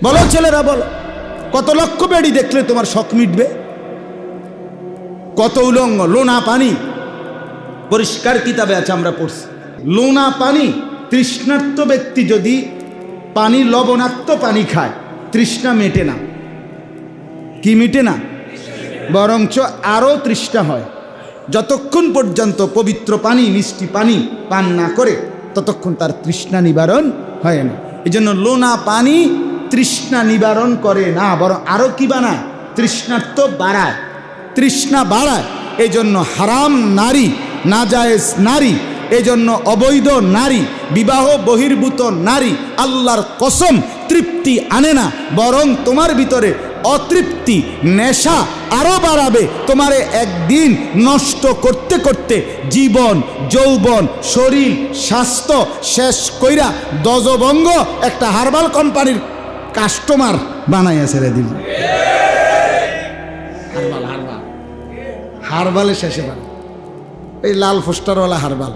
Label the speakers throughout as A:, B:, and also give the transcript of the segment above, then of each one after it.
A: বলো ছেলেরা বলো, কত লক্ষ বেড়ি দেখলে তোমার শখ মিটবে? কত উলঙ্গ, লোনা পানি, পরিষ্কার কিতাবে আছে আমরা পড়ছি, লোনা পানি। তৃষ্ণার্ত ব্যক্তি যদি পানি, লবণাক্ত পানি খায়, তৃষ্ণা মেটে না। কি মিটে না? বরঞ্চ আরো তৃষ্ণা হয়। যতক্ষণ পর্যন্ত পবিত্র পানি, মিষ্টি পানি পান না করে, ততক্ষণ তার তৃষ্ণা নিবারণ হয় না। এই জন্য লোনা পানি তৃষ্ণা নিবারণ করে না, বরং আরো কি বানায়? তৃষ্ণার্ত বাড়ায়, তৃষ্ণা বাড়ায়। এই জন্য হারাম নারী, নাজায়েজ নারী, এই জন্য অবৈধ নারী, বিবাহ বহির্ভূত নারী আল্লাহর কসম তৃপ্তি আনে না, বরং তোমার ভিতরে অতৃপ্তি, নেশা আরো বাড়াবে। তোমারে একদিন নষ্ট করতে করতে জীবন, যৌবন, শরীর, স্বাস্থ্য শেষ কইরা দজবঙ্গ একটা হার্বাল কোম্পানির কাস্টমার বানাইয়া ছেড়ে দিব। হার্বাল, হার্বাল, হার্বালের শেষে বানা, এই লাল পোস্টারওয়ালা হার্বাল।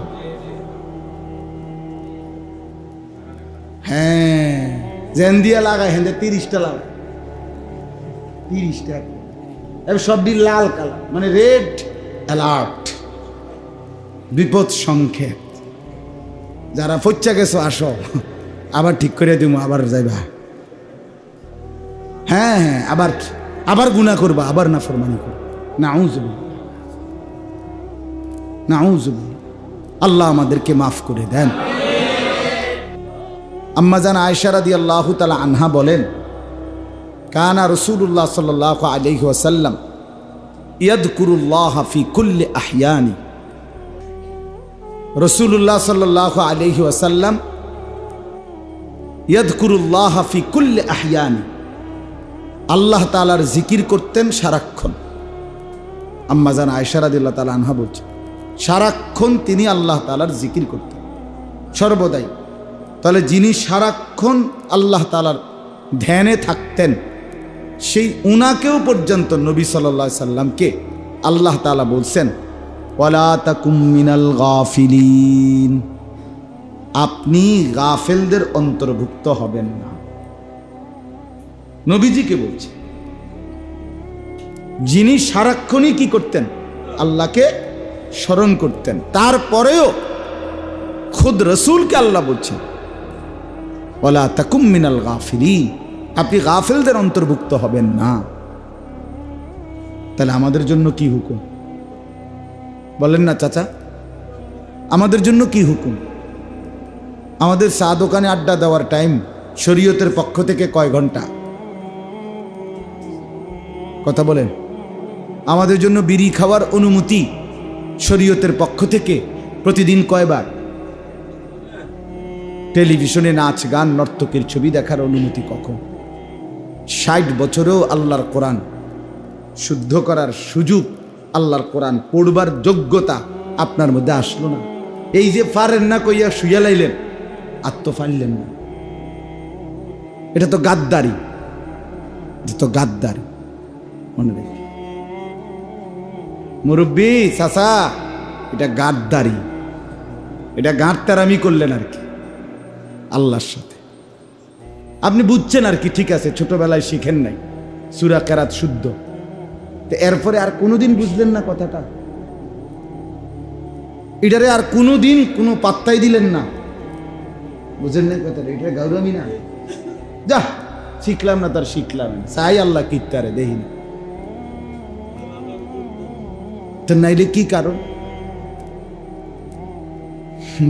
A: হ্যাঁ, জেন দিয়ে লাগায়, হেন 30টা লাগায়, 30টা, সবই লাল কালার, মানে রেড অ্যালার্ট, বিপদ সংকেত। যারা ফচ্চা গেছো আসো, আবার ঠিক করে দিব, আবার যাইবা। হ্যাঁ হ্যাঁ, আবার আবার গুনাহ করবা, আবার নাফরমানি করবা। নাউযুবিল্লাহ, নাউযুবিল্লাহ। আল্লাহ আমাদেরকে মাফ করে দেন। আম্মা জান আয়েশা রাদিয়াল্লাহু তাআলা আনহা বলেন, কানা রাসূলুল্লাহ সাল্লাল্লাহু আলাইহি ওয়াসাল্লাম ইয়াযকুরুল্লাহ ফি কুল্লি আহইয়ানি। রাসূলুল্লাহ সাল্লাল্লাহু আলাইহি ওয়াসাল্লাম ইয়াযকুরুল্লাহ ফি কুল্লি আহইয়ানি, আল্লাহ তাআলার জিকির করতেন সারাক্ষণ। আম্মা জান আয়েশা রাদিয়াল্লাহু তাআলা আনহা বলছেন, সারাক্ষণ তিনি আল্লাহ তাআলার জিকির করতেন, সর্বদাই। তাহলে যিনি সারাক্ষণ আল্লাহ তাআলার ধ্যানে থাকতেন, সেই উনাকেও পর্যন্ত নবী সাল্লাল্লাহু আলাইহি সাল্লামকে আল্লাহ তাআলা বলছেন, ওয়ালা তাকুম মিনাল গাফিলিন, আপনি গাফেলদের অন্তর্ভুক্ত হবেন না। নবীজিকে বলছে, যিনি সারাক্ষণই কি করতেন? আল্লাহকে স্মরণ করতেন। তারপরেও খুদ রসুলকে আল্লাহ বলছেন, ওয়ালা তাকুম মিনাল গাফিলিন, আপনি গাফেলদের অন্তর্ভুক্ত হবেন না। তাহলে আমাদের জন্য কি হুকুম? বলেন না চাচা, আমাদের জন্য কি হুকুম? আমাদের চা দোকানে আড্ডা দেওয়ার টাইম শরীয়তের পক্ষ থেকে কয় ঘন্টা? কথা বলেন। আমাদের জন্য বিড়ি খাওয়ার অনুমতি শরীয়তের পক্ষ থেকে প্রতিদিন কয়বার? টেলিভিশনে নাচ গান, নর্তকের ছবি দেখার অনুমতি কখন? 60 বছরেও আল্লাহর কোরআন শুদ্ধ করার সুযোগ, আল্লাহর কোরআন পড়বার যোগ্যতা আপনার মধ্যে আসলো না। এই যে পারেন না কইয়া শুইয়া লাইলেন, আর তো পারলেন না। এটা তো গাদ্দারি, এটা তো গাদ্দারি। মনে রেখে মুরব্বী, চাচা, এটা গাদ্দারি, এটা গাঁটতারামি করলেন আর কি আল্লাহর সাথে। আপনি বুঝছেন আর কি, ঠিক আছে, ছোটবেলায় শিখেন নাই সূরা কেরাত শুদ্ধ, তো এরপরে আর কোনোদিন বুঝলেন না কথাটা, এটারে আর কোনোদিন কোনো পাত্তাই দিলেন না, বুঝেন না কথাটা, এটা গৌরবই না। যা শিখলাম না, তার শিখলাম না, চাই আল্লাহ কিত্তারে দেখি না, তো নাইলে কি কারণ?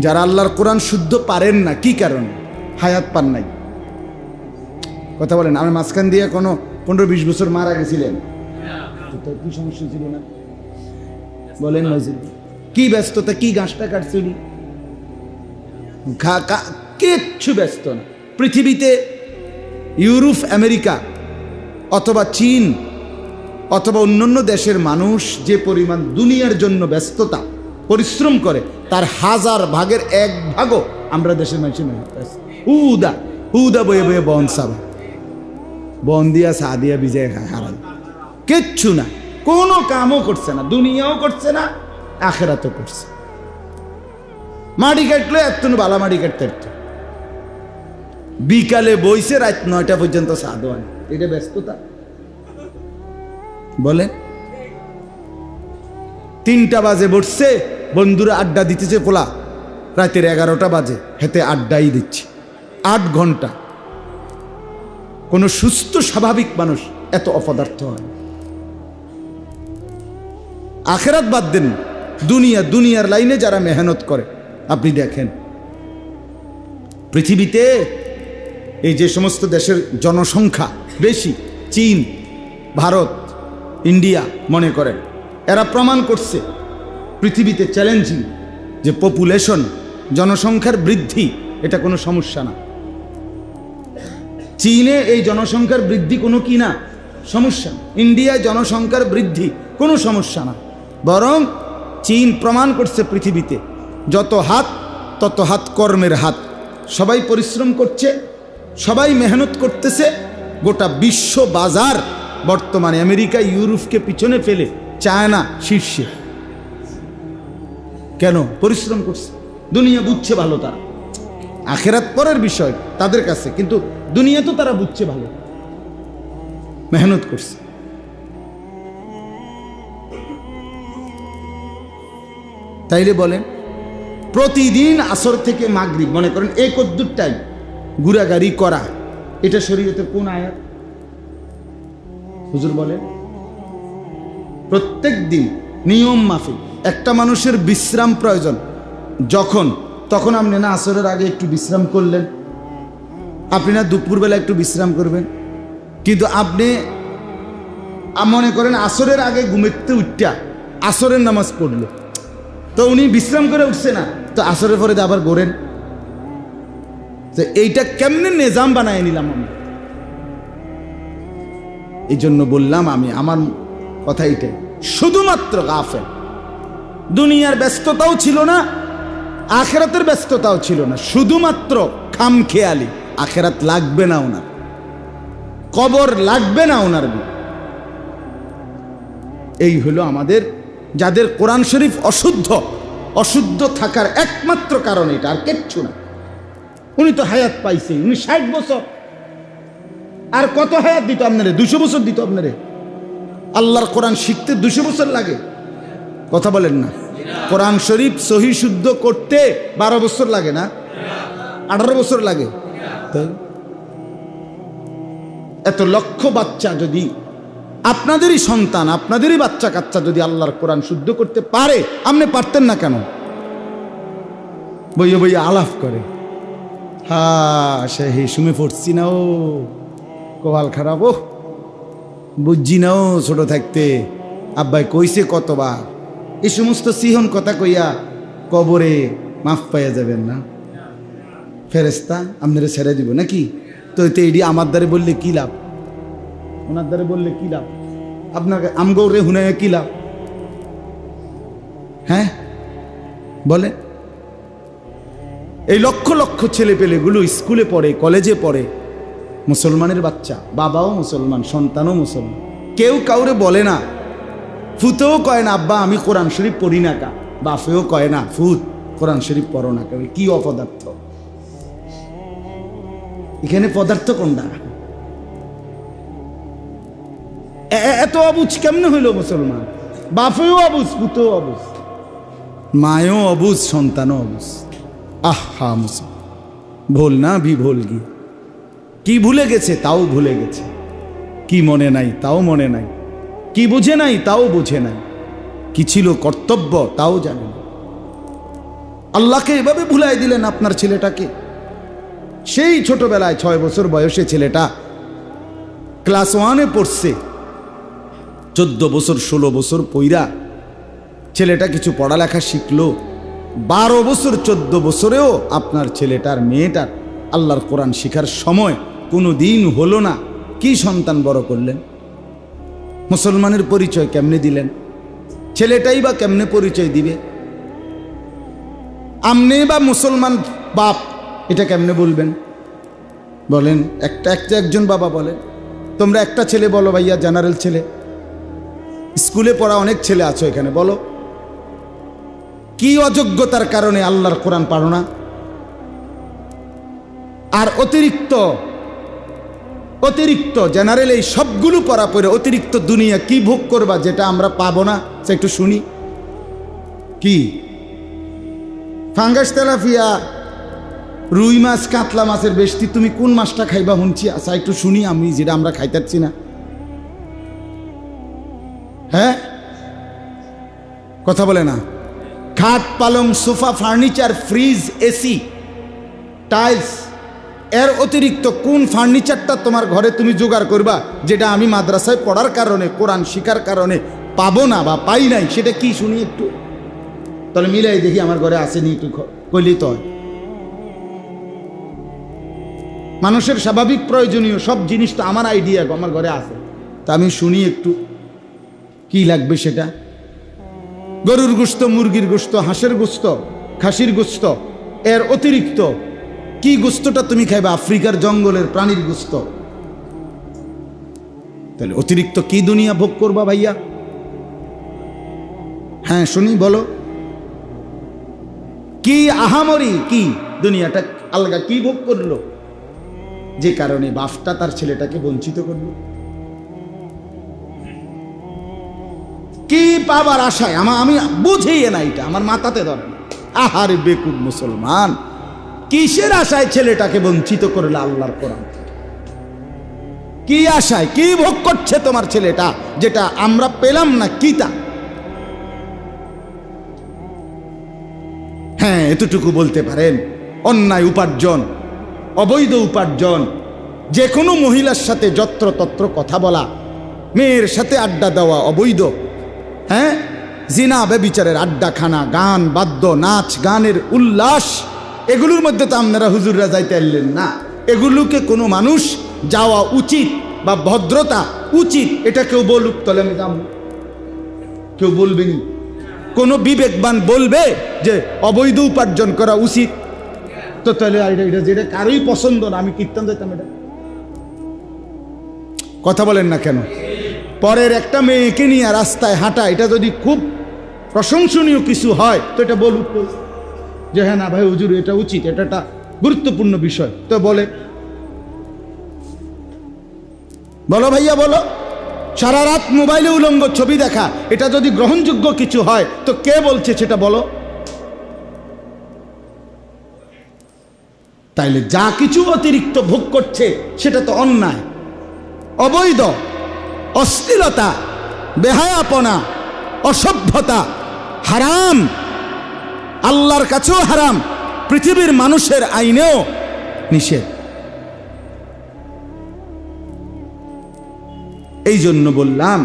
A: যারা আল্লাহর কোরআন শুদ্ধ পারেন না, কি কারণ? হায়াত পান নাই। কথা বলেন। আমার মাঝখান দিয়ে কোনো 15-20 বছর মারা গেছিলেন, কি সমস্যা ছিল না? বলেন কি ব্যস্ততা, কি গাছটা কাটছিলি? কিচ্ছু ব্যস্ত না। পৃথিবীতে ইউরোপ, আমেরিকা অথবা চীন অথবা অন্যান্য দেশের মানুষ যে পরিমাণ দুনিয়ার জন্য ব্যস্ততা পরিশ্রম করে, তার 1000 ভাগের 1 ভাগও আমরা দেশের মানুষের নয়। হুদা হুদা বয়ে বয়ে বন সাবা, বন দিয়া সা দিয়া বিজয় খায়, হারাল কিচ্ছু না, কোনো কামও করছে না, দুনিয়াও করছে না, আখেরাতও করছে। মাটি কাটলে এত বালা মাটি কাটতে, বিকালে বইছে রাত 9টা পর্যন্ত চা দোয়ান, এটা ব্যস্ততা? বলে 3টা বাজে বসছে, বন্ধুরা আড্ডা দিতেছে, পোলা রাতের 11টা বাজে, হেতে আড্ডাই দিচ্ছে 8 ঘন্টা। কোন সুস্থ স্বাভাবিক মানুষ এত অপদার্থ হয়? আখেরাত বাদ দেন, দুনিয়ার লাইনে যারা মেহনত করে, আপনি দেখেন পৃথিবীতে এই যে সমস্ত দেশের জনসংখ্যা বেশি, চীন, ভারত, ইন্ডিয়া মনে করেন, এরা প্রমাণ করছে পৃথিবীতে চ্যালেঞ্জিং যে পপুলেশন, জনসংখ্যার বৃদ্ধি এটা কোনো সমস্যা না। চীনে এই জনসংখ্যার বৃদ্ধি কোনো কি না সমস্যা, ইন্ডিয়ায় জনসংখ্যার বৃদ্ধি কোনো সমস্যা না, বরং চীন প্রমাণ করছে পৃথিবীতে যত হাত তত হাত কর্মের হাত, সবাই পরিশ্রম করছে, সবাই মেহনত করতেছে। গোটা বিশ্ব বাজার বর্তমানে আমেরিকা ইউরোপকে পিছনে ফেলে চায়না শীর্ষে। কেন? পরিশ্রম করছে, দুনিয়া বুঝছে ভালো, তারা আখেরাত পরের বিষয় তাদের কাছে, কিন্তু দুনিয়া তো তারা বুঝছে ভালো, মেহনত করছে। তাইলে বলেন প্রতিদিন আসর থেকে মাগরিব মনে করেন এই কদ্দুর টাইম ঘুরাগাড়ি করা, এটা শরীয়তের কোন আয়াত? হুজুর বলেন প্রত্যেক দিন নিয়ম মাফিক একটা মানুষের বিশ্রাম প্রয়োজন, তখন আপনি না আসরের আগে একটু বিশ্রাম করলেন, আপনি না দুপুরবেলা একটু বিশ্রাম করবেন, কিন্তু আপনি মনে করেন আসরের আগে ঘুমেতে উঠটা আসরের নামাজ পড়লো, তো উনি বিশ্রাম করে উঠছে না, তো আসরের পরে আবার গড়েন, তো এইটা কেমনে নিজাম বানায় নিলাম আমরা? এই জন্য বললাম আমি, আমার কথা এইটাই, শুধুমাত্র গাফেল, দুনিয়ার ব্যস্ততাও ছিল না, আখেরাতের ব্যস্ততাও ছিল না, শুধুমাত্র খামখেয়ালি। আখেরাত লাগবে না ওনার, কবর লাগবে না ওনার, এই হলো আমাদের যাদের কোরআন শরীফ অশুদ্ধ থাকার একমাত্র কারণ এটা, আর কিচ্ছু না। উনি তো হায়াত পাইছে, উনি 60 বছর, আর কত হায়াত দিত আপনারে? 200 বছর দিত আপনারে। আল্লাহর কোরআন শিখতে 200 বছর লাগে? কথা বলেন না। কোরআন শরীফ সহি শুদ্ধ করতে 12 বছর লাগে না? 18 বছর লাগে। এত লক্ষ বাচ্চা যদি, আপনাদেরই সন্তান, আপনাদেরই বাচ্চা কাচ্চা যদি আল্লাহর কোরআন শুদ্ধ করতে পারে, আপনি পারতেন না কেন? বইয়ে বইয়ে আলাপ করে, সে হেসুমে পড়ছি না, ও কপাল খারাপ, ও বুঝছি না, ও ছোট থাকতে আব্বাই কইছে কতবার, এই সমস্ত সিহন কথা কইয়া কবরে মাফ পাইয়া যাবেন না, ফেরেস্তা আপনারা ছেড়ে দিব নাকি? তো এটি আমার দ্বারে বললে কি লাভ, ওনার দ্বারে বললে কি লাভ, আপনাকে আমগৌরে হুনায় কি লাভ? হ্যাঁ বলে, এই লক্ষ লক্ষ ছেলে পেলেগুলো স্কুলে পড়ে, কলেজে পড়ে, মুসলমানের বাচ্চা, বাবাও মুসলমান, সন্তানও মুসলমান, কেউ কাউরে বলে না, ফুতেও কয় না আব্বা আমি কোরআন শরীফ পড়ি না কা, বাফেও কয় না ফুত কোরআন শরীফ পড়ো না কা। কি অপদার্থ! এখানে পদার্থ কোনটা? এত অবুঝ কেমনে হইল মুসলমান? বাপেও অবুঝ, পুতেও অবুঝ, মায়ও অবুঝ, সন্তানও অবুঝ। আহা মুসলমান, ভুল না ভি ভুল গি, কি ভুলে গেছে তাও ভুলে গেছে, কি মনে নাই তাও মনে নাই, কি বুঝে নাই তাও বুঝে নাই, কি ছিল কর্তব্য তাও জানে না। আল্লাহকে এভাবে ভুলাই দিলেন আপনার ছেলেটাকে। সেই ছোটবেলায় 6 বছর বয়সে ছেলেটা ক্লাস 1-এ পড়ছে, 14 বছর 16 বছর পইরা ছেলেটা কিছু পড়ালেখা শিখলো, 12 বছর 14 বছরেও আপনার ছেলেটার মেয়েটার আল্লাহর কোরআন শিখার সময় কোনো দিন হলো না। কি সন্তান বড় করলেন? মুসলমানের পরিচয় কেমনে দিলেন? ছেলেটাই বা কেমনে পরিচয় দিবে? আমনে বা মুসলমান বাপ এটা কেমনে বলবেন বলেন? একজন বাবা বলেন, তোমরা একটা ছেলে বলো ভাইয়া, জেনারেল ছেলে, স্কুলে পড়া অনেক ছেলে আছো এখানে, বলো কি অযোগ্যতার কারণে আল্লাহর কোরআন পারো না? আর অতিরিক্ত অতিরিক্ত জেনারেল এই সবগুলো পড়া পড়ে অতিরিক্ত দুনিয়া কি ভোগ করবা যেটা আমরা পাবো না, সে একটু শুনি। কি ফাঙ্গাস তেলাপিয়া, রুই মাছ, কাতলা মাছের বেশি তুমি কোন মাছটা খাইবা শুনছি? আচ্ছা একটু শুনি আমি, যেটা আমরা খাইতেছি না। হ্যাঁ, কথা বলে না। খাট, পালং, sofa, furniture, fridge, AC, tiles, এর অতিরিক্ত কোন ফার্নিচারটা তোমার ঘরে তুমি জোগাড় করবা যেটা আমি মাদ্রাসায় পড়ার কারণে, কোরআন শিখার কারণে পাবো না বা পাই নাই? সেটা কি শুনি একটু, তাহলে মিলাই দেখি আমার ঘরে আসেনি, একটু কইলেই তো হয়। মানুষের স্বাভাবিক প্রয়োজনীয় সব জিনিস তো আমার আইডিয়া আমার ঘরে আছে, তা আমি শুনি একটু কি লাগবে সেটা। গরুর গোশত, মুরগির গোশত, হাঁসের গোশত, খাসির গোশত, এর অতিরিক্ত কি গোশতটা তুমি খাইবা? আফ্রিকার জঙ্গলের প্রাণীর গোশত। তাহলে অতিরিক্ত কি দুনিয়া ভোগ করবা ভাইয়া? হ্যাঁ শুনি, বলো কি আহামরি, কি দুনিয়াটা আলগা কি ভোগ করলো যে কারণে বাপটা তার ছেলেটাকে বঞ্চিত করলো? কি পাবার আশায়? আমি বুঝেই না, এটা আমার মাথাতে ধরে না। আহারে বেকুব মুসলমান, কিসের আশায় ছেলেটাকে বঞ্চিত করলে আল্লাহর কোরআন? কি আশায়, কি ভোগ করছে তোমার ছেলেটা যেটা আমরা পেলাম না? কি তা? হ্যাঁ এতটুকু বলতে পারেন, অন্যায় উপার্জন, অবৈধ উপার্জন, যে কোনো মহিলার সাথে যত্রতত্র কথা বলা, মেয়ের সাথে আড্ডা দেওয়া অবৈধ। হ্যাঁ, জিনা ব্যভিচারের আড্ডাখানা, গান বাদ্য, নাচ গানের উল্লাস, এগুলোর মধ্যে তো আপনারা হুজুররা যাইতে পারলেন না। এগুলোকে কোনো মানুষ যাওয়া উচিত বা ভদ্রতা উচিত, এটা কেউ বলুক, তাহলে আমি যাব? কেউ বলবেনি? কোনো বিবেকবান বলবে যে অবৈধ উপার্জন করা উচিত? তো তাহলে এটা যেটা কারোই পছন্দ না, আমি কীর্তন যাইতাম? এটা কথা বলেন না কেন? পরের একটা মেয়েকে নিয়ে রাস্তায় হাঁটা, এটা যদি খুব প্রশংসনীয় কিছু হয় তো এটা বলুক যে হ্যাঁ না ভাই হুজুর এটা উচিত, এটা একটা গুরুত্বপূর্ণ বিষয়, তো বলে বলো ভাইয়া বলো। সারা রাত মোবাইলে উলঙ্গ ছবি দেখা, এটা যদি গ্রহণযোগ্য কিছু হয় তো কে বলছে সেটা বলো? তাইলে যা কিছু অতিরিক্ত ভোগ করছে সেটা তো অন্যায়, অবৈধ, অশ্লীলতা, বেহায়াপনা, অসভ্যতা, হারাম, আল্লাহর কাছেও হারাম, পৃথিবীর মানুষের আইনেও নিষেধ। এই জন্য বললাম,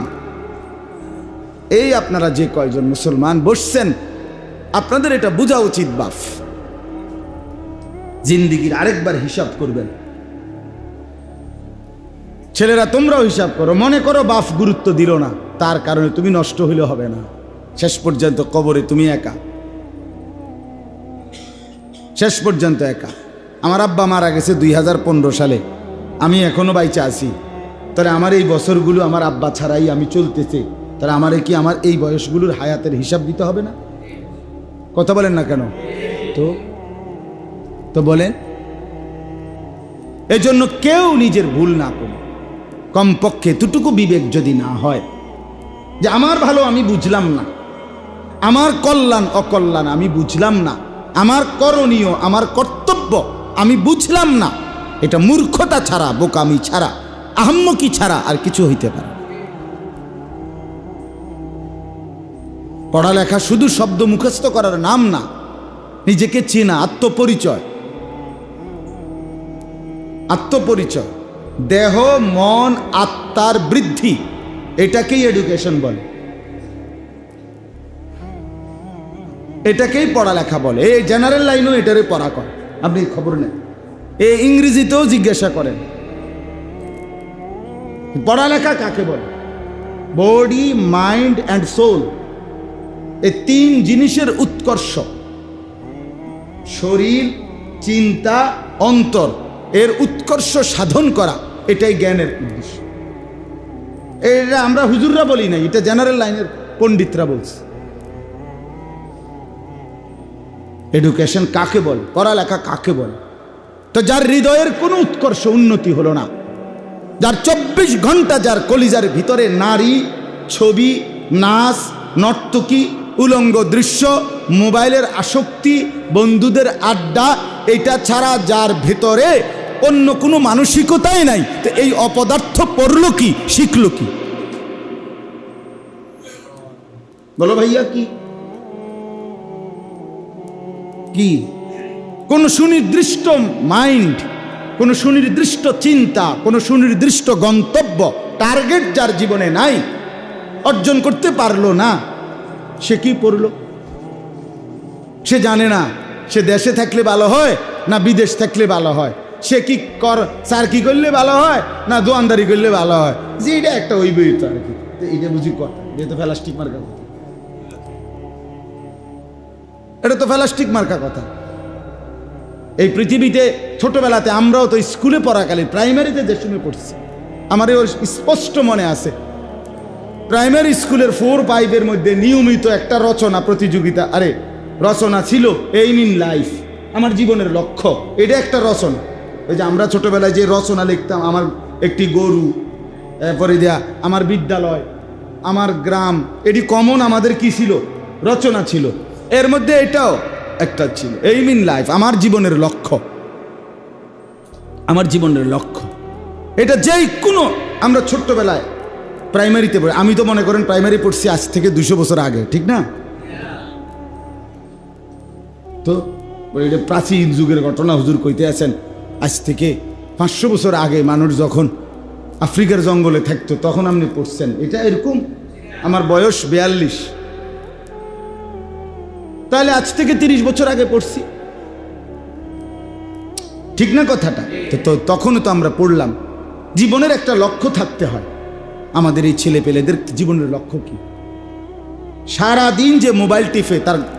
A: এই আপনারা যে কয়জন মুসলমান বসছেন, আপনাদের এটা বোঝা উচিত, বাপ জিন্দিগির আরেকবার হিসাব করবেন। ছেলেরা তোমরাও হিসাব করো, মনে করো বাপ গুরুত্ব দিল না, তার কারণে তুমি নষ্ট হইলে হবে না। শেষ পর্যন্ত কবরে তুমি একা, শেষ পর্যন্ত একা। আমার আব্বা মারা গেছে 2015 সালে, আমি এখনো বাইচা আছি। তাহলে আমার এই বছরগুলো আমার আব্বা ছাড়াই আমি চলতেছে, তাহলে আমারে কি আমার এই বয়সগুলোর হায়াতের হিসাব দিতে হবে না? কথা বলেন না কেন? তো বলেন। এজন্য কেউ নিজের ভুল না করে, কমপক্ষে এতটুকু বিবেক যদি না হয় যে আমার ভালো আমি বুঝলাম না, আমার কল্যাণ অকল্যাণ আমি বুঝলাম না, আমার করণীয় আমার কর্তব্য আমি বুঝলাম না, এটা মূর্খতা ছাড়া, বোকামি ছাড়া, আহাম্মকি ছাড়া আর কিছু হইতে পারে। পড়ালেখা শুধু শব্দ মুখস্থ করার নাম না, নিজেকে চেনা, আত্মপরিচয়, আত্মপরিচয়, দেহ মন আত্মার বৃদ্ধি, এটাকেই এডুকেশন বলে, এটাকেই পড়ালেখা বলে। এই জেনারেল লাইনও এটারে পড়া করে, আপনি খবর নেন। এই ইংরেজিতেও জিজ্ঞাসা করেন পড়ালেখা কাকে বলে। বডি, মাইন্ড অ্যান্ড সোল, এই তিন জিনিসের উৎকর্ষ, শরীর, চিন্তা, অন্তর, এর উৎকর্ষ সাধন করা, এটাই জ্ঞানের উদ্দেশ্য। এটা আমরা হুজুররা বলি না, এটা জেনারেল লাইনের পণ্ডিতরা বলছে। এডুকেশন কাকে বলে, পড়ালেখা কাকে বলে? তো যার হৃদয়ের কোনো উৎকর্ষ উন্নতি হলো না, যার 24 ঘন্টা যার কলিজার ভিতরে নারী, ছবি, নাচ, নর্তকী, উলঙ্গ দৃশ্য, মোবাইলের আসক্তি, বন্ধুদের আড্ডা, এটা ছাড়া যার ভেতরে অন্য কোনো মানসিকতাই নাই, তো এই অপদার্থ পড়লো কি, শিখলো কি? বলো ভাইয়া, কি কি কোন সুনির্দিষ্ট মাইন্ড, কোন সুনির্দিষ্ট চিন্তা, কোন সুনির্দিষ্ট গন্তব্য, টার্গেট যার জীবনে নাই, অর্জন করতে পারলো না, সে কি পড়লো? সে জানে না সে দেশে থাকলে ভালো হয় না বিদেশ থাকলে ভালো হয়, সে কি চাকরি করলে ভালো হয় না দোয়ানদারি করলে ভালো হয়, যে এটা একটা ওই বই তো আর কি, এটা বুঝি কথা, যেহেতু প্লাস্টিক মার্কা কথা, এটা তো প্লাস্টিক মার্কা কথা। এই পৃথিবীতে ছোটবেলাতে আমরাও তো স্কুলে পড়াকালীন প্রাইমারিতে যে শুনে পড়ছি, আমার স্পষ্ট মনে আছে, প্রাইমারি স্কুলের 4-5 মধ্যে নিয়মিত একটা রচনা প্রতিযোগিতা, আরে রচনা ছিল এইম ইন লাইফ, আমার জীবনের লক্ষ্য, এটা একটা রচনা। ওই যে আমরা ছোটবেলায় যে রচনা লিখতাম, আমার একটি গরু, এরপরে দেয়া আমার বিদ্যালয়, আমার গ্রাম, এটি কমন আমাদের কি ছিল, রচনা ছিল। এর মধ্যে এটাও একটা ছিল, এইম ইন লাইফ, আমার জীবনের লক্ষ্য, আমার জীবনের লক্ষ্য। এটা যেই কোনো আমরা ছোট্টবেলায় প্রাইমারিতে পড়ি, আমি তো মনে করেন প্রাইমারি পড়ছি আজ থেকে 200 বছর আগে, ঠিক না? তো এটা প্রাচীন যুগের ঘটনা হুজুর কইতে আছেন, আজ থেকে 500 বছর আগে মানুষ যখন আফ্রিকার জঙ্গলে থাকতো তখন আপনি পড়ছেন, এটা এরকম। আমার বয়স 42, তাহলে আজ থেকে 30 বছর আগে পড়ছি, ঠিক না কথাটা? তো তখনও তো আমরা পড়লাম। জীবনের একটা লক্ষ্য থাকতে হয়। আমাদের এই ছেলে পেলেদের জীবনের লক্ষ্য কি? সারা দিন যে মোবাইল টিপে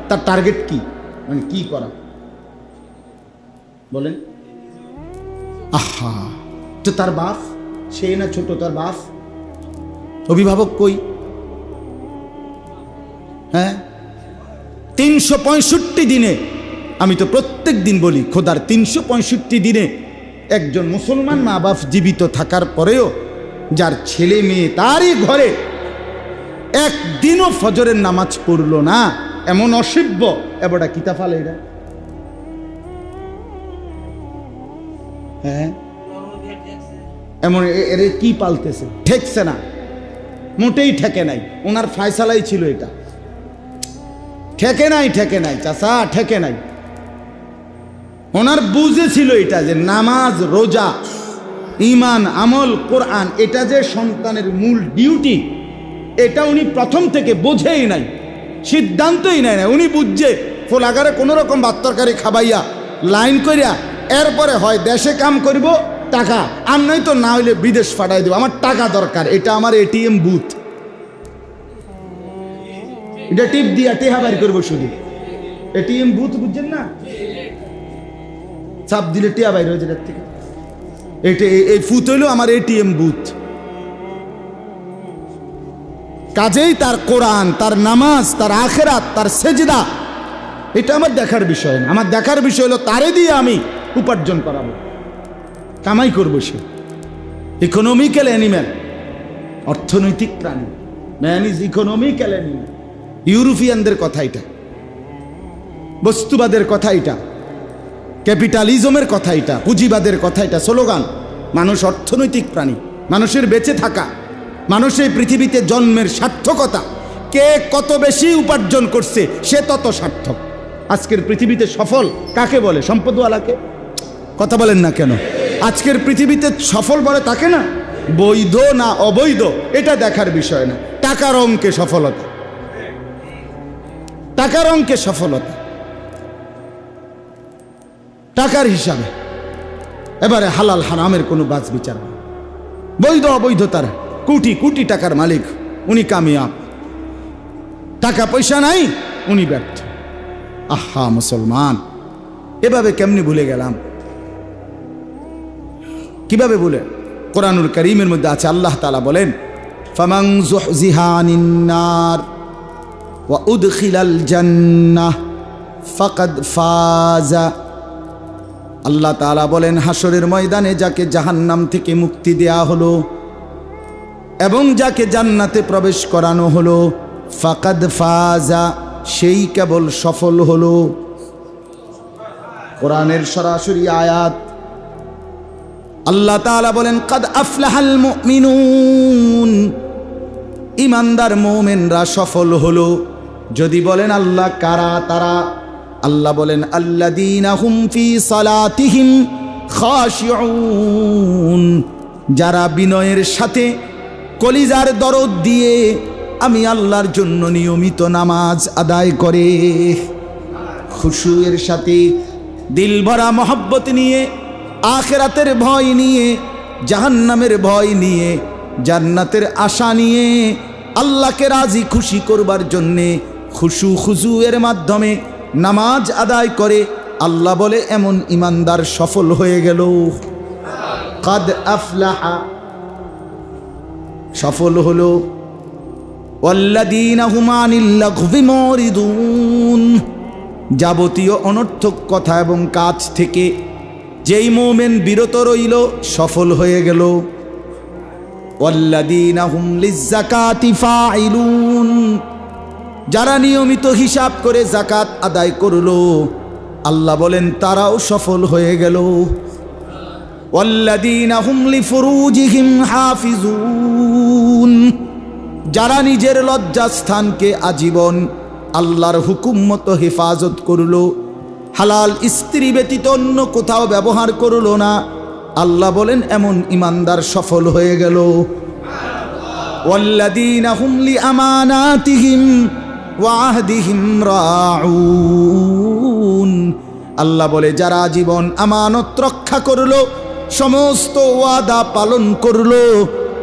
A: তার টার্গেট কি, মানে কি করা, বলেন? আহা, তো তার বাপ, সে না ছোট, তার বাপ, অভিভাবক কই? হ্যাঁ, 365 দিনে, আমি তো প্রত্যেক দিন বলি, খোদার 365 দিনে একজন মুসলমান মা বাপ জীবিত থাকার পরেও যার ছেলে মেয়ে তারই ঘরে একদিনও ফজরের নামাজ পড়লো না, এমন অসভ্য এবারটা কিতা ফালে এরা। হ্যাঁ, এমন এর কি পালতেছে, ঠেকছে না, মোটেই ঠেকে নাই। ওনার ফায়সালাই ছিল এটা, ঠেকে নাই, ঠেকে নাই চাচা, ঠেকে নাই। ওনার বুঝেছিল এটা যে নামাজ, রোজা, ইমান, আমল, কোরআন, এটা যে সন্তানের মূল ডিউটি, এটা উনি প্রথম থেকে বোঝেই নাই, সিদ্ধান্তই নেয় না। উনি বুঝছে ফোলাগারে কোনো রকম ভাত তরকারি খাবাইয়া লাইন করিয়া এরপরে হয় দেশে কাম করব, টাকা আর নয় তো না হইলে বিদেশ পাঠাই দেবো, আমার টাকা দরকার, এটা আমার এটিএম বুথ, এটা টিপ দিয়া টেহা বাইর করবো শুধু। এটিএম বুথ বুঝছেন না, চাপ দিলে টেহা বাইর হয়ে যায় থেকে, এটা এই ফুত হইল আমার এটিএম বুথ। কাজেই তার কোরআন, তার নামাজ, তার আখেরাত, তার সেজদা, এটা আমার দেখার বিষয় না। আমার দেখার বিষয় হলো তারে দিয়ে আমি উপার্জন করাবো, কামাই করবো। সে ইকোনমিক্যাল অ্যানিম্যাল, অর্থনৈতিক প্রাণী, ম্যান ইজ ইকোনমিক্যাল অ্যানিম্যাল। ইউরোপিয়ানদের কথা এটা, বস্তুবাদের কথা এটা, ক্যাপিটালিজমের কথা এটা, পুঁজিবাদের কথা এটা, স্লোগান। মানুষ অর্থনৈতিক প্রাণী, মানুষের বেঁচে থাকা, মানুষের পৃথিবীতে জন্মের সার্থকতা, কে কত বেশি উপার্জন করছে সে তত সার্থক। আজকের পৃথিবীতে সফল কাকে বলে? সম্পদওয়ালাকে। কথা বলেন না কেন? আজকের পৃথিবীতে সফল বলে তাকে না, বৈধ না অবৈধ এটা দেখার বিষয় না, টাকার অঙ্কে সফলতা, টাকার অঙ্কে সফলতা, টাকার হিসাবে। এবারে হালাল হারামের কোনো বাজ বিচার নেই, বৈধ অবৈধতার কোটি কোটি টাকার মালিক উনি কামিয়াব, টাকা পয়সা নাই উনি ব্যর্থ। আহা মুসলমান, এভাবে কেমনি ভুলে গেলাম? কিভাবে ভুলে? কোরআনুল কারীমের মধ্যে আছে, আল্লাহ তাআলা বলেন, ফামান যুহজিহা আনিন নার ওয়া উদখিলাল জান্নাহ ফাকাদ ফাজা। আল্লাহ তাআলা বলেন, হাসরের ময়দানে যাকে জাহান্নাম থেকে মুক্তি দেয়া হলো এবং যাকে জান্নাতে প্রবেশ করানো হলো, ফাকাদ ফাজা, সেই কেবল সফল হলো। কোরআনের সরাসরি আয়াত। আল্লাহ তাআলা বলেন, কাদ আফলাহাল মুমিনুন, ইমানদার মুমিনরা সফল হলো। যদি বলেন আল্লাহ কারা তারা, আল্লাহ বলেন, আল্লাযীনা হুম ফি সালাতিহিম খাশিউন, যারা বিনয়ের সাথে কলিজার দরদ দিয়ে আমি আল্লাহর জন্য নিয়মিত নামাজ আদায় করে, খুশুয়ের সাথে, দিল ভরা মহব্বত নিয়ে, আখিরাতের ভয় নিয়ে, জাহান্নামের ভয় নিয়ে, জান্নাতের আশা নিয়ে, আল্লাহকে রাজি খুশি করবার জন্যে খুশু খুজুয়ের মাধ্যমে নামাজ আদায় করে। আল্লাহ বলে এমন ইমানদার সফল হয়ে গেল। কাদ আফলাহা, সফল হলো। ওয়াল্লাযীনা হুম আনিল লাগভি মুরিদুন, যাবতীয় অনর্থক কথা এবং কাজ থেকে যেই মুমিন বিরত রইল সফল হয়ে গেল। ওয়াল্লাযীনা হুম লিয-যাকাতি ফাইলুন, যারা নিয়মিত হিসাব করে যাকাত আদায় করলো, আল্লাহ বলেন তারাও সফল হয়ে গেল। ওয়াল্লাযীনা হুম লিফুরুজিহিম হাফিজুন, যারা নিজের লজ্জাস্থানকে আজীবন আল্লাহর হুকুম মতো হেফাজত করলো, হালাল স্ত্রী ব্যতীত অন্য কোথাও ব্যবহার করলো না, আল্লাহ বলেন এমন ইমানদার সফল হয়ে গেল। ওয়াল্লাযীনা হুম লিআমানাতিহিম ওয়া আহদিহিম রাউন, আল্লাহ বলে যারা জীবন আমানত রক্ষা করলো, সমস্ত ওয়াদা পালন করলো,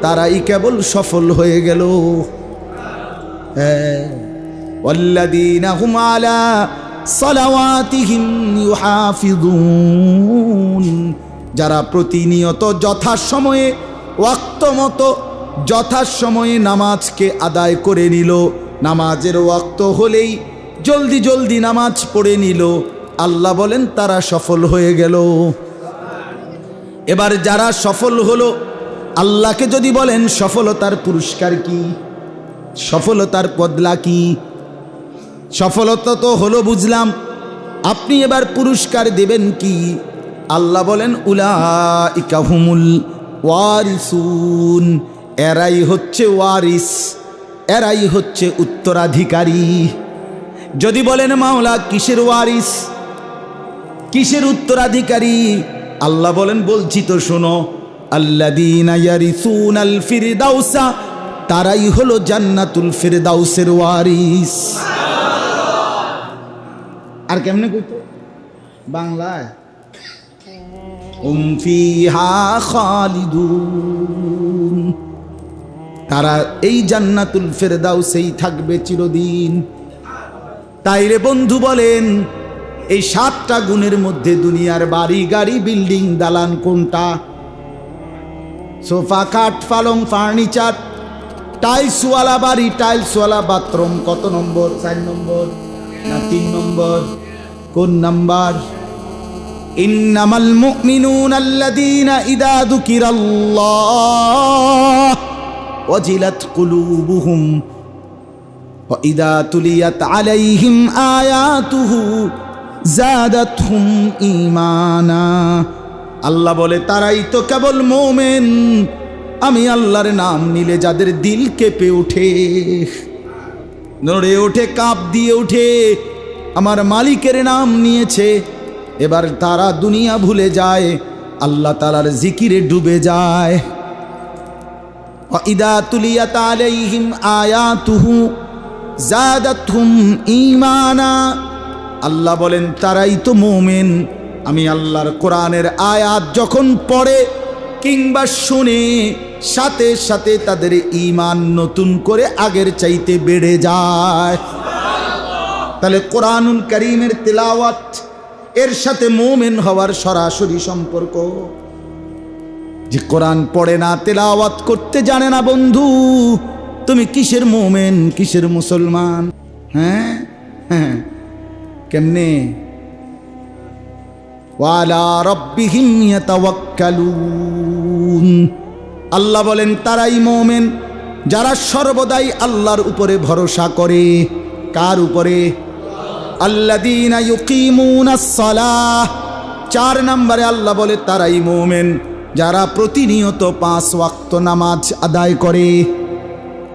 A: তারাই কেবল সফল হয়ে গেল। ওয়াল্লাযীনা হুম আলা সালাওয়াতিহিম ইউহাফিজুন, যারা প্রতিনিয়ত যথাসময়ে ওয়াক্ত মতো যথাসময়ে নামাজকে আদায় করে নিল, নামাজের ওয়াক্ত হলেই জলদি জলদি নামাজ পড়ে নিল, আল্লাহ বলেন তারা সফল হয়ে গেল। এবার যারা সফল হলো, আল্লাহকে যদি বলেন সফলতার পুরস্কার কি, সফলতার বদলা কি? সফলতা তো হলো বুঝলাম, আপনি এবার পুরস্কার দেবেন কি? আল্লাহ বলেন উলাইকা হুমুল ওয়ারিসুন, এরাই হচ্ছে ওয়ারিস, এরাই হচ্ছে উত্তরাধিকারী। যদি বলেন মাওলা কিসের ওয়ারিস, কিসের উত্তরাধিকারী? আল্লাহ বলেন বলছি তো শোনো, আল্লাযীনা ইয়ারিসুনাল ফিরদাউসা, তারাই হলো জান্নাতুল ফিরদাউসের ওয়ারিস। আর কেমনে কইতো বাংলায়? হুম ফিহা খালিদুন, তারা এই জান্নাতুল ফিরদাউসেই থাকবে চিরদিন। তাইরে বন্ধু বলেন, এই 7টা গুণের মধ্যে দুনিয়ার বাড়ি গাড়ি বিল্ডিং দালান কোনটা? সোফা খাট পালং ফার্নিচার, টাইলসওয়ালা বাড়ি টাইলসওয়ালা বাথরুম কত নম্বর? 4 নম্বর না 3 নম্বর? কোন নাম্বার? ইন্নামাল মুমিনুনা আল্লাযীনা ইযা যুকিরাল্লাহ ওয়াজিলাত কুলুবুহুম ওয়া ইযা তুলিয়াত আলাইহিম আয়াতুহু যাদাতহুম ঈমানা। আল্লাহ বলে তারাই তো কেবল মুমিন, আমি আল্লাহর নাম নিলে যাদের দিল কেঁপে ওঠে, নড়ে ওঠে, কাঁপ দিয়ে ওঠে, আমার মালিকের নাম নিয়েছে, এবার তারা দুনিয়া ভুলে যায়, আল্লাহ তাআলার জিকিরে ডুবে যায়। ওয়া ইযা তুলিয়াত আলাইহিম আয়াতুহু যাদাতহুম ঈমানা। আল্লাহ বলেন তারাই তো মুমিন, আমি আল্লাহর কোরআনের আয়াত যখন পড়ে কিংবা শুনে, সাথে সাথে তাদের ঈমান নতুন করে আগের চাইতে বেড়ে যায়। তাহলে কোরআনুল কারীমের তেলাওয়াত এর সাথে মুমিন হওয়ার সরাসরি সম্পর্ক। যে কোরআন পড়ে না, তেলাওয়াত করতে জানে না, বন্ধু তুমি কিসের মুমিন, কিসের মুসলমান? হ্যাঁ হ্যাঁ, কেমনে? ওয়া আলা রাব্বিহিম ইয়াতাওয়াক্কালুন। আল্লাহ বলেন তারাই মুমিন যারা সর্বদাই আল্লাহর উপরে ভরসা করে। কার উপরে? আল্লাযীনা ইউকিমুনাস সালাহ। 4 নম্বরে আল্লাহ বলে তারাই মুমিন যারা প্রতিনিয়ত 5 ওয়াক্ত নামাজ আদায় করে।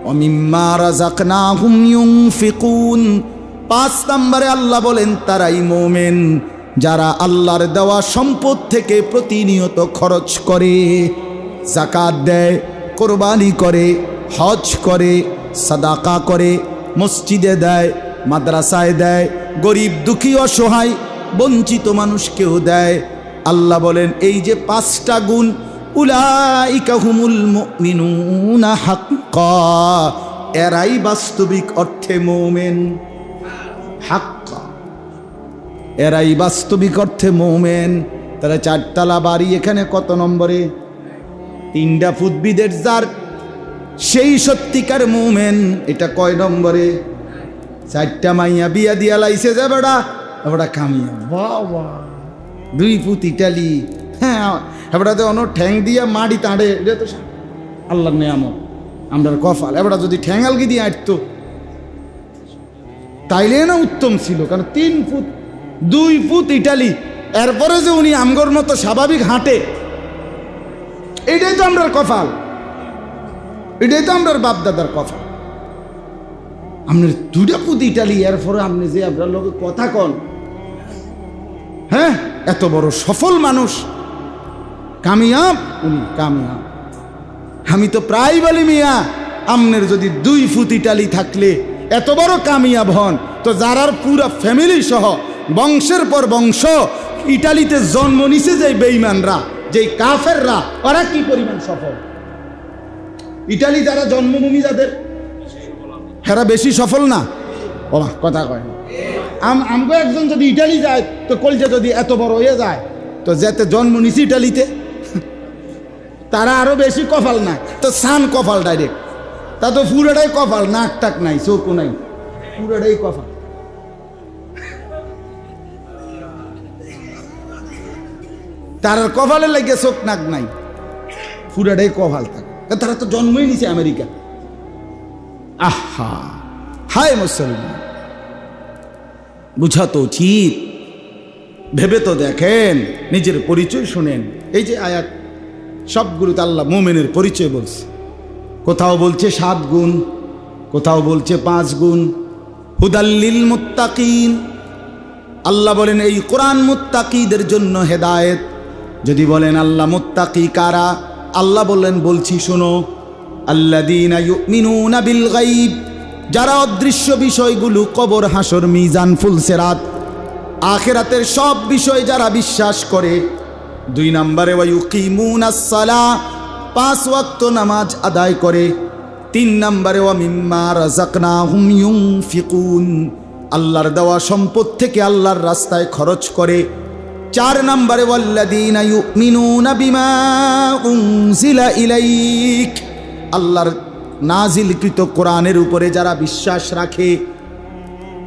A: ওয়া মিম্মা রাযাকনাহুম ইউনফিকুন। 5 নম্বরে আল্লাহ বলেন তারাই মুমিন যারা আল্লাহর দেওয়া সম্পদ থেকে প্রতিনিয়ত খরচ করে, যাকাত দেয়, কোরবানি করে, হজ করে, সাদাকা করে, মসজিদে দেয়, মাদ্রাসায় দেয়, গরিব দুঃখী অসহায় বঞ্চিত মানুষকেও দেয়। আল্লাহ বলেন এই যে 5টা গুণ, উলাইকা হুমুল মুমিনুনা হাক্কা, এরাই বাস্তবিক অর্থে মুমিন। হাক্কা, এরাই বাস্তবিক অর্থে মুমিন। তাহলে 4 তলা বাড়ি এখানে কত নম্বরে? 3টা ফুটবিদের যার, সেই সত্যিকার মুমিন। এটা কয় নম্বরে? 4টা মাইয়া বিয়া দিয়া লাইছে যে বেড়া কামিয়া, বাহ বাহ, 2 ফুট ইটালি। হ্যাঁ, এবারে অন্য ঠ্যাং দিয়া মাটি তাঁড়ে, এটা তো আল্লাহর নেয়ামত, আমরার কপাল। এবারে যদি ঠ্যাং আলগি দিয়ে আটতো তাইলে না উত্তম ছিল, কারণ 3 ফুট 2 ফুট ইটালি, এরপরে যে উনি আমগর মতো স্বাভাবিক হাঁটে, এটাই তো আমরার কপাল, এটাই তো আমরার বাপদাদার কপাল। আপনার 2টা ফুট ইটালি, এরপরে আপনি যে আপনার লোকে কথা কন, হ্যাঁ, এত বড় সফল মানুষ, কামিয়াব, উনি কামিয়াব। আমি তো প্রায় বলি মিয়া, আপনার যদি 2 ফুট ইটালি থাকলে এত বড় কামিয়াব হন, তো যারার পুরা ফ্যামিলি সহ বংশের পর বংশ ইটালিতে জন্ম নিছে যে বেঈমানরা, যে কাফেররা, ওরা কি পরিমাণ সফল। ইটালি যারা জন্মভূমি যাদের, হেরা বেশি সফল না? ও কথা কয় না। আমগো একজন যদি ইটালি যায়, তো কলজা যদি এত বড় হয়ে যায়, তো যেতে জন্ম নিছি ইটালিতে, তারা আরো বেশি কপাল না? তো সান কপাল ডাইরেক্ট, তা তো পুরোটাই কপাল, নাক টাক নাই, চোখও নাই, পুরোটাই কপাল। তার কপালে লাগে চোখ নাক নাই, পুরোটাই কপাল থাকে। তারা তো জন্মই নিছে আমেরিকা। আহা, হায় মুসলমান, বুঝা তো উচিত। ভেবে তো দেখেন, নিজের পরিচয় শুনেন। এই যে আয়াত সবগুলোতে আল্লাহ মুমিনের পরিচয় বলছে। কোথাও বলছে 7 গুণ, কোথাও বলছে 5 গুণ। হুদাল্লিল মুত্তাকিন, আল্লাহ বলেন এই কোরআন মুত্তাকিদের জন্য হেদায়েত। যদি বলেন আল্লাহ মুত্তাকি কারা, আল্লাহ বললেন বলছি শোনো, আল্লাযীনা ইউমিনুনা বিল গায়ব, যারা অদৃশ্য বিষয়গুলো, কবর, হাসর, মিজান, ফুলসিরাত, আখিরাতের সব বিষয় যারা বিশ্বাস করে। 2 নম্বরে ওয়া ইউকিমুনাস সালাহ, 5 ওয়াক্ত নামাজ আদায় করে। 3 নম্বরে ওয়া মিম্মা রাযাকনাহুম ইউনফিকুন, আল্লাহর দেওয়া সম্পদ থেকে আল্লাহর রাস্তায় খরচ করে। 4 নম্বরে ওয়াল্লাযীনা ইউমিনুনা বিমা উনজিলা ইলাইক, আল্লাহর নাজিলকৃত কোরআনের উপরে যারা বিশ্বাস রাখে।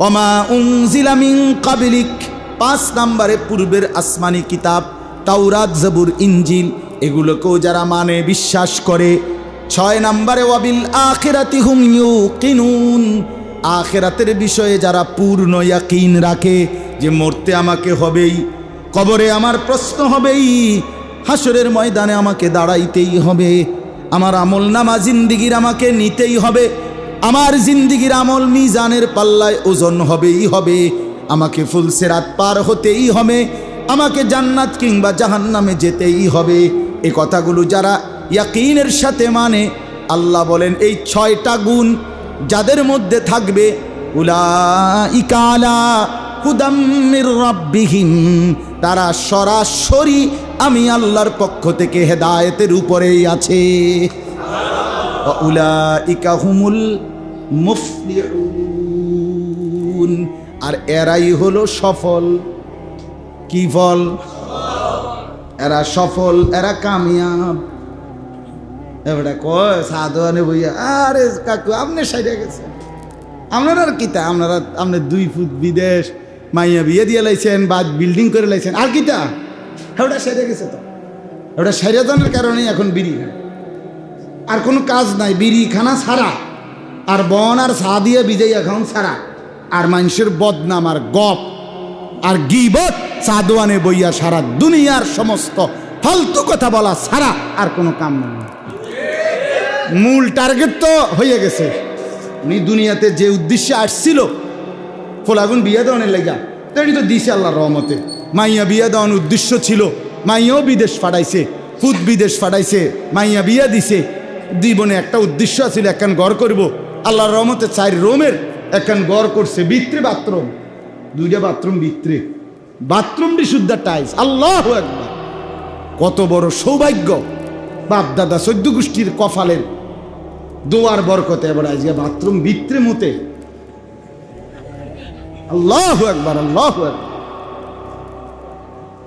A: ওমা উনজিলা মিন ক্বাবলিক, 5 নম্বরে পূর্বের আসমানি কিতাব তাওরাত, জবুর, ইনজিল, এগুলোকেও যারা মানে, বিশ্বাস করে। 6 নম্বরে ওয়াবিল আখিরাতি হুম ইউকিনুন, আখিরাতের বিষয়ে যারা পূর্ণ ইয়াকিন রাখে, যে মরতে আমাকে হবেই, কবরে আমার প্রশ্ন হবেই, হাসরের ময়দানে আমাকে দাঁড়াইতেই হবে, আমার আমল নামা জিন্দিগির আমাকে নিতেই হবে, আমার জিন্দিগির আমল মিজানের পাল্লায় ওজন হবেই হবে, আমাকে ফুলসিরাত পার হতেই হবে, আমাকে জান্নাত কিংবা জাহান্নামে যেতেই হবে। এই কথাগুলো যারা ইয়াকিনের সাথে মানে, আল্লাহ বলেন এই 6টা গুণ যাদের মধ্যে থাকবে, উলাইকা আলা হুদাম মির রাব্বিহিম, তারা সরাসরি আমি আল্লাহর পক্ষ থেকে হেদায়েতের উপরেই আছে। উলাইকা হুমুল মুফলিহুন, আর এরাই হলো সফল। কি ফল? এরা সফল, এরা কামিয়াব। এবারে কয় সাধুয়ানে বইয়া, আরে কাকু আপনি সাইডে গেছেন, আপনারা আর কিতা, আপনারা 2 ফুট বিদেশ, মাইয়া বিয়ে দিয়ে লাইছেন বা বিল্ডিং করে লাইছেন, আর কিটা ওটা সেরে গেছে। তো ওটা সেরে জানার কারণেই এখন বিড়ি খায়, আর কোনো কাজ নাই, বিড়ি খানা ছাড়া আর বন আর চা দিয়ে বিজাইয়া খাওন ছাড়া, আর মানুষের বদনাম আর গপ আর গিবত চা দোয়ানে বইয়া সারা দুনিয়ার সমস্ত ফালতু কথা বলা ছাড়া আর কোনো কাম নেই। মূল টার্গেট তো হয়ে গেছে। উনি দুনিয়াতে যে উদ্দেশ্যে আসছিল ফোলাগুন বিয়ে দেওয়ানের লেগা, তো এটি তো দিছে আল্লাহর রহমতে। মাইয়া বিয়ে দেওয়ার উদ্দেশ্য ছিল, মাইয়াও বিদেশ ফাটাইছে, ফুদ বিদেশ ফাটাইছে, মাইয়া বিয়ে দিছে। জীবনে একটা উদ্দেশ্য ছিল, একখান ঘর করব। আল্লাহর রহমতে 4 রুমের একখান ঘর করছে, ভিতরে বাথরুম, 2টা বাথরুম ভিতরে, বাথরুমটি শুদ্ধ টাইলস। আল্লাহু আকবার, কত বড় সৌভাগ্য! বাপ দাদা 14 গোষ্ঠীর কপালের দোয়ার বরকতে এবার আজকে বাথরুম ভিতরে মতে। আল্লাহু আকবার, আল্লাহু আকবার,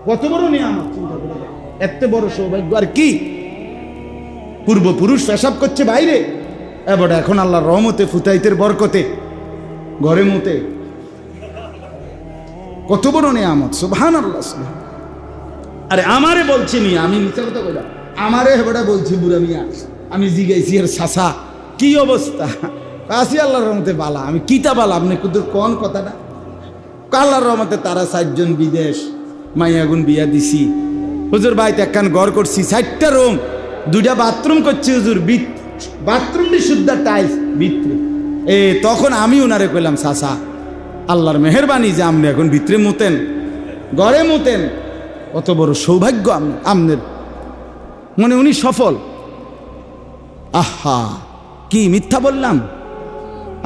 A: কত বড় নিয়ামত! চিন্তা করে এত বড় সৌভাগ্য আর কি! পূর্বপুরুষ পেশাব করছে বাইরে, এবার এখন আল্লাহর রহমতে ফুতাইতের বরকতে ঘরে মতে। কত বড় নিয়ামত! সুবহানাল্লাহ, সুবহান। আরে আমারে বলছি নি, আমি মিথ্যা কথা কইলাম, আমারে হেবড়া বলছি বুড়া মিয়া। আমি জিগাইছি এর চাচা কি অবস্থা? আসি আল্লাহর রহমতে বালা। আমি কিতা বালা, আপনি কুদুর কোন কথাটা? আল্লাহর রহমতে তারা 4 জন বিদেশ, মাইয়াগুন বিয়া দিছি। হুজুর বাড়িতে একখান ঘর করছি, 4টা রুম, 2টা বাথরুম করছি হুজুর, বাথরুমটি শুদ্ধ টাইলস ভিতরে। তখন আমি ওনারে কইলাম, চাচা আল্লাহর মেহেরবানি যে আপনি এখন ভিতরে মুতেন, ঘরে মুতেন, কত বড় সৌভাগ্য আমনের। মানে উনি সফল। আহা, কি মিথ্যা বললাম!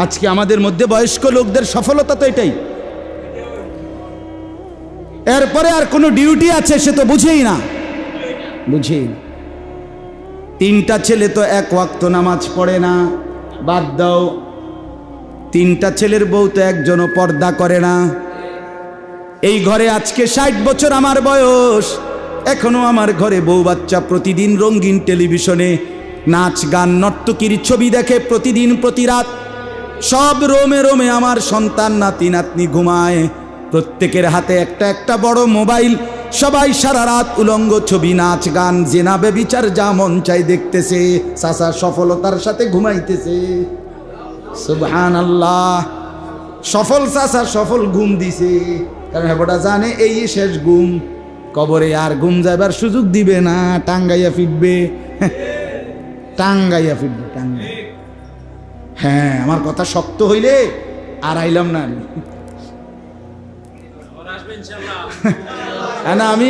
A: আজকে আমাদের মধ্যে বয়স্ক লোকদের সফলতা তো এটাই। এরপরে আর কোনো ডিউটি আছে সে তো বুঝেই না, বুঝেই না। 3টা ছেলে তো 1 ওয়াক্ত নামাজ পড়ে না, বাদ দাও। 3টা ছেলের বউ তো একজনও পর্দা করে না। এই ঘরে আজকে 60 বছর আমার বয়স, এখনো আমার ঘরে বউ বাচ্চা প্রতিদিন রঙিন টেলিভিশনে নাচ গান নর্তকীর ছবি দেখে প্রতিদিন প্রতি রাত। সব রোমে রোমে আমার সন্তান নাতি নাতনি ঘুমায়, প্রত্যেকের হাতে একটা একটা বড় মোবাইল। সবাই সারা রাত উলঙ্গ ছবি, নাচ গান, জেনা বেবিচার যা মন চাই দেখতেছে। চাচা সফলতার সাথে ঘুমাইতেছে। সুবহানাল্লাহ, সফল চাচা সফল ঘুম দিছে, কারণ হেবটা জানে এই শেষ ঘুম, কবরে আর ঘুম যাবার সুযোগ দিবে না, টাঙ্গাইয়া ফিরবে, টাঙ্গাইয়া ফিরবে, টাঙ্গাই। হ্যাঁ, আমার কথা শক্ত হইলে আর আইলাম না আমি। না, আমি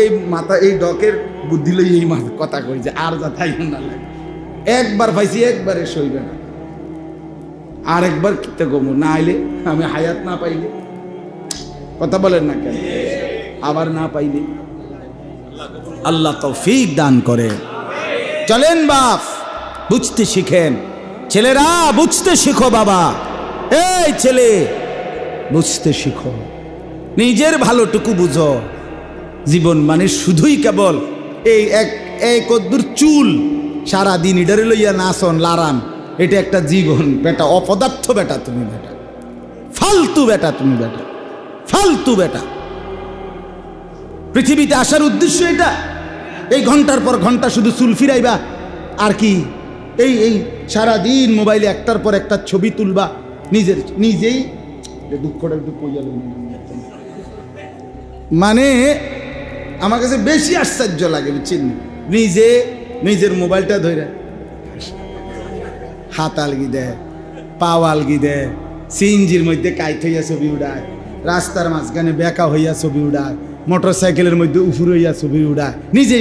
A: এই মাথা এই ডকের বুদ্ধি লই এই কথা কই যে আর যা তাই না লাগে। একবার পাইছি, একবারে সইবে না, আর একবার কিতে গমু না আইলে, আমি হায়াত না পাইলে, কথা বলেন না কেন, আবার না পাইলে। আল্লাহ তৌফিক দান করে। চলেন বাপ, বুঝতে শিখেন। ছেলেরা বুঝতে শিখো, বাবা এই ছেলে বুঝতে শিখো, নিজের ভালোটুকু বুঝো। জীবন মানে শুধুই কেবল এই কদ্দুর চুল সারাদিন ইডারে লইয়া নাচন লারান, এটা একটা জীবন বেটা, অপদার্থ বেটা তুমি, বেটা ফালতু বেটা তুমি, বেটা ফালতু বেটা। পৃথিবীতে আসার উদ্দেশ্য এটা, এই ঘন্টার পর ঘন্টা শুধু চুল ফিরাইবা আর কি, এই সারাদিন মোবাইলে একটার পর একটা ছবি তুলবা, নিজেই দুঃখটা একটু কইয়া। মানে আমার কাছে বেশি আশ্চর্য লাগে, বুঝছেন, নিজের মোবাইলটা ধরে হাত আলগি দেয়, পাও আলগি দেয়, সিএনজির মধ্যে কাইট হইয়া ছবি উড়ায়, রাস্তার মাঝখানে বেকা হইয়া ছবি উড়ায়, মোটর সাইকেলের মধ্যে উফুর হইয়া ছবি উড়ায়, নিজে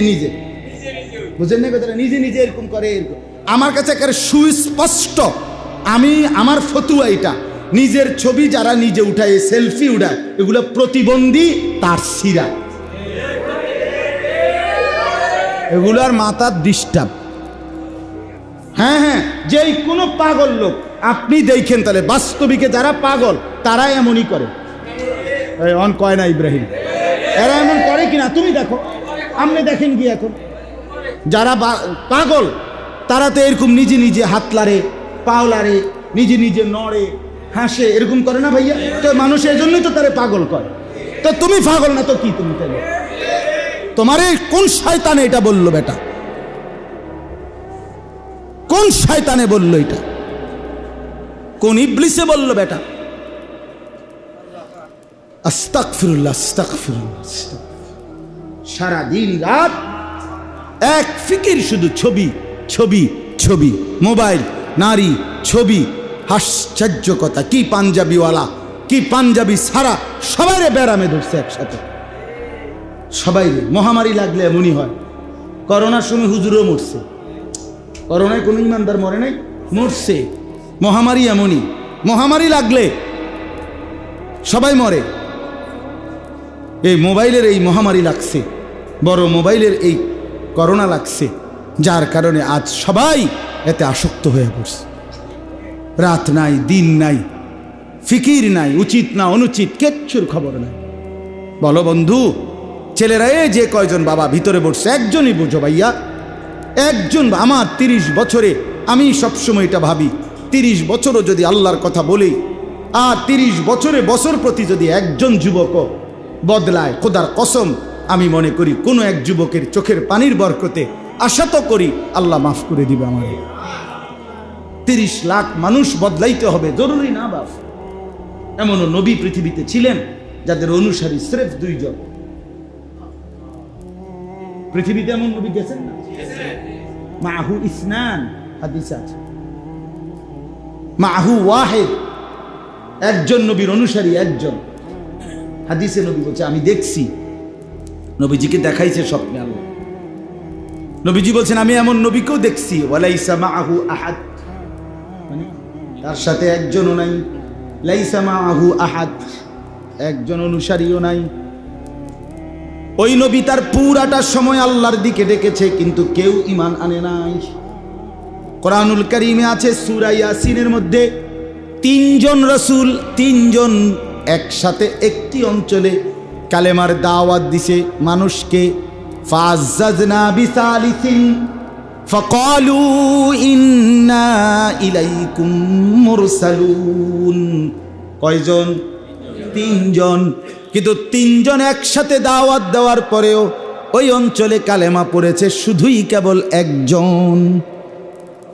A: বুঝেন না কথাটা, নিজে এরকম করে। এরকম আমার কাছে একেবারে সুস্পষ্ট, আমার ফতুয়া এটা, নিজের ছবি যারা নিজে উঠায়, সেলফি উঠায়, এগুলো প্রতিবন্ধী, তার সিরা, এগুলার মাথার ডিস্টার্ব। হ্যাঁ, যেই কোনো পাগল লোক আপনি দেখেন, তাহলে বাস্তবিকে যারা পাগল তারা এমনই করে। অন কয় না ইব্রাহিম, এরা এমন করে কিনা তুমি দেখো, আপনি দেখেন কি এখন যারা পাগল তারা তো এরকম নিজে হাত লারে, পাও লারে, নিজে নড়ে, হাসে, এরকম করে না ভাইয়া? তো মানুষ এই জন্যই তো তারে পাগল করে। তো তুমি পাগল না তো কি? তুমি তাহলে তোমারে কোন শয়তানে এটা বললো বেটা? কোন শয়তানে বললো এটা? কোন ইবলিসে বললো বেটা? আস্তাগফিরুল্লাহ, আস্তাগফিরুল্লাহ। সারা দিন রাত এক ফিকির, শুধু ছবি ছবি ছবি, মোবাইল, নারী, ছবি। আশ্চর্য কথা, কি পাঞ্জাবিওয়ালা, কি পাঞ্জাবি সারা সবাইরে ব্যারামে ধরছে একসাথে, সবাই। মহামারী লাগলে এমনই হয়। করোনার সময় হুজুরও মরছে। করোনায় কোনো ইমানদার মরে নাই, মরছে। মহামারী এমনই, মহামারী লাগলে সবাই মরে। এই মোবাইলের এই মহামারী লাগছে, বড় মোবাইলের এই করোনা লাগছে, যার কারণে আজ সবাই এতে আসক্ত হয়ে পড়ছে। রাত নাই, দিন নাই, ফিকির নাই, উচিত না অনুচিত কিচ্ছুর খবর নাই। বলো বন্ধু, ছেলেরা যে কয়জন বাবা ভিতরে বসছে, একজনই বুঝো ভাইয়া, একজন। আমার 30 বছরে আমি সবসময় এটা ভাবি, 30 বছরও যদি আল্লাহর কথা বলি, আর 30 বছরে বছর প্রতি যদি একজন যুবকও বদলায়, খোদার কসম আমি মনে করি কোনো এক যুবকের চোখের পানির বরকতে আশা তো করি আল্লাহ মাফ করে দিবে আমাদের। 30 লাখ মানুষ বদলাইতে হবে জরুরি না বাপ। এমনও নবী পৃথিবীতে ছিলেন যাদের অনুসারী স্রেফ 2 জন। পৃথিবীতে এমন নবী গেছেন না? মাহু ইসনান, হাদিস আছে মাহু ওয়াহিদ, একজন নবীর অনুসারী একজন। হাদিসে নবী বলছে, আমি দেখছি, নবীজিকে দেখাইছে স্বপ্নে আল্লাহ। নবীজি বলছেন, আমি এমন নবীকেও দেখছি, ওয়ালাইসা মাহু আহাদ, মানে তার সাথে একজনও নাই। লাইসা মাহু আহাদ, একজন অনুসারীও নাই। ওই নবী তার পুরাটা সময় আল্লাহর দিকে ডেকেছে, কিন্তু কেউ ঈমান আনে নাই। কোরআনুল কারীমে আছে সূরা ইয়াসিনের মধ্যে 3 জন রাসূল, 3 জন একসাথে একটি অঞ্চলে কালেমার দাওয়াত দিছে মানুষকে। ফাযাজনা বিসালিসিন ফাকালু ইন্না ইলাইকুম মুরসালুন। কয়জন? 3 জন। কিন্তু 3 জন একসাথে দাওয়াত দেওয়ার পরেও ওই অঞ্চলে কালেমা পড়েছে শুধুই কেবল একজন।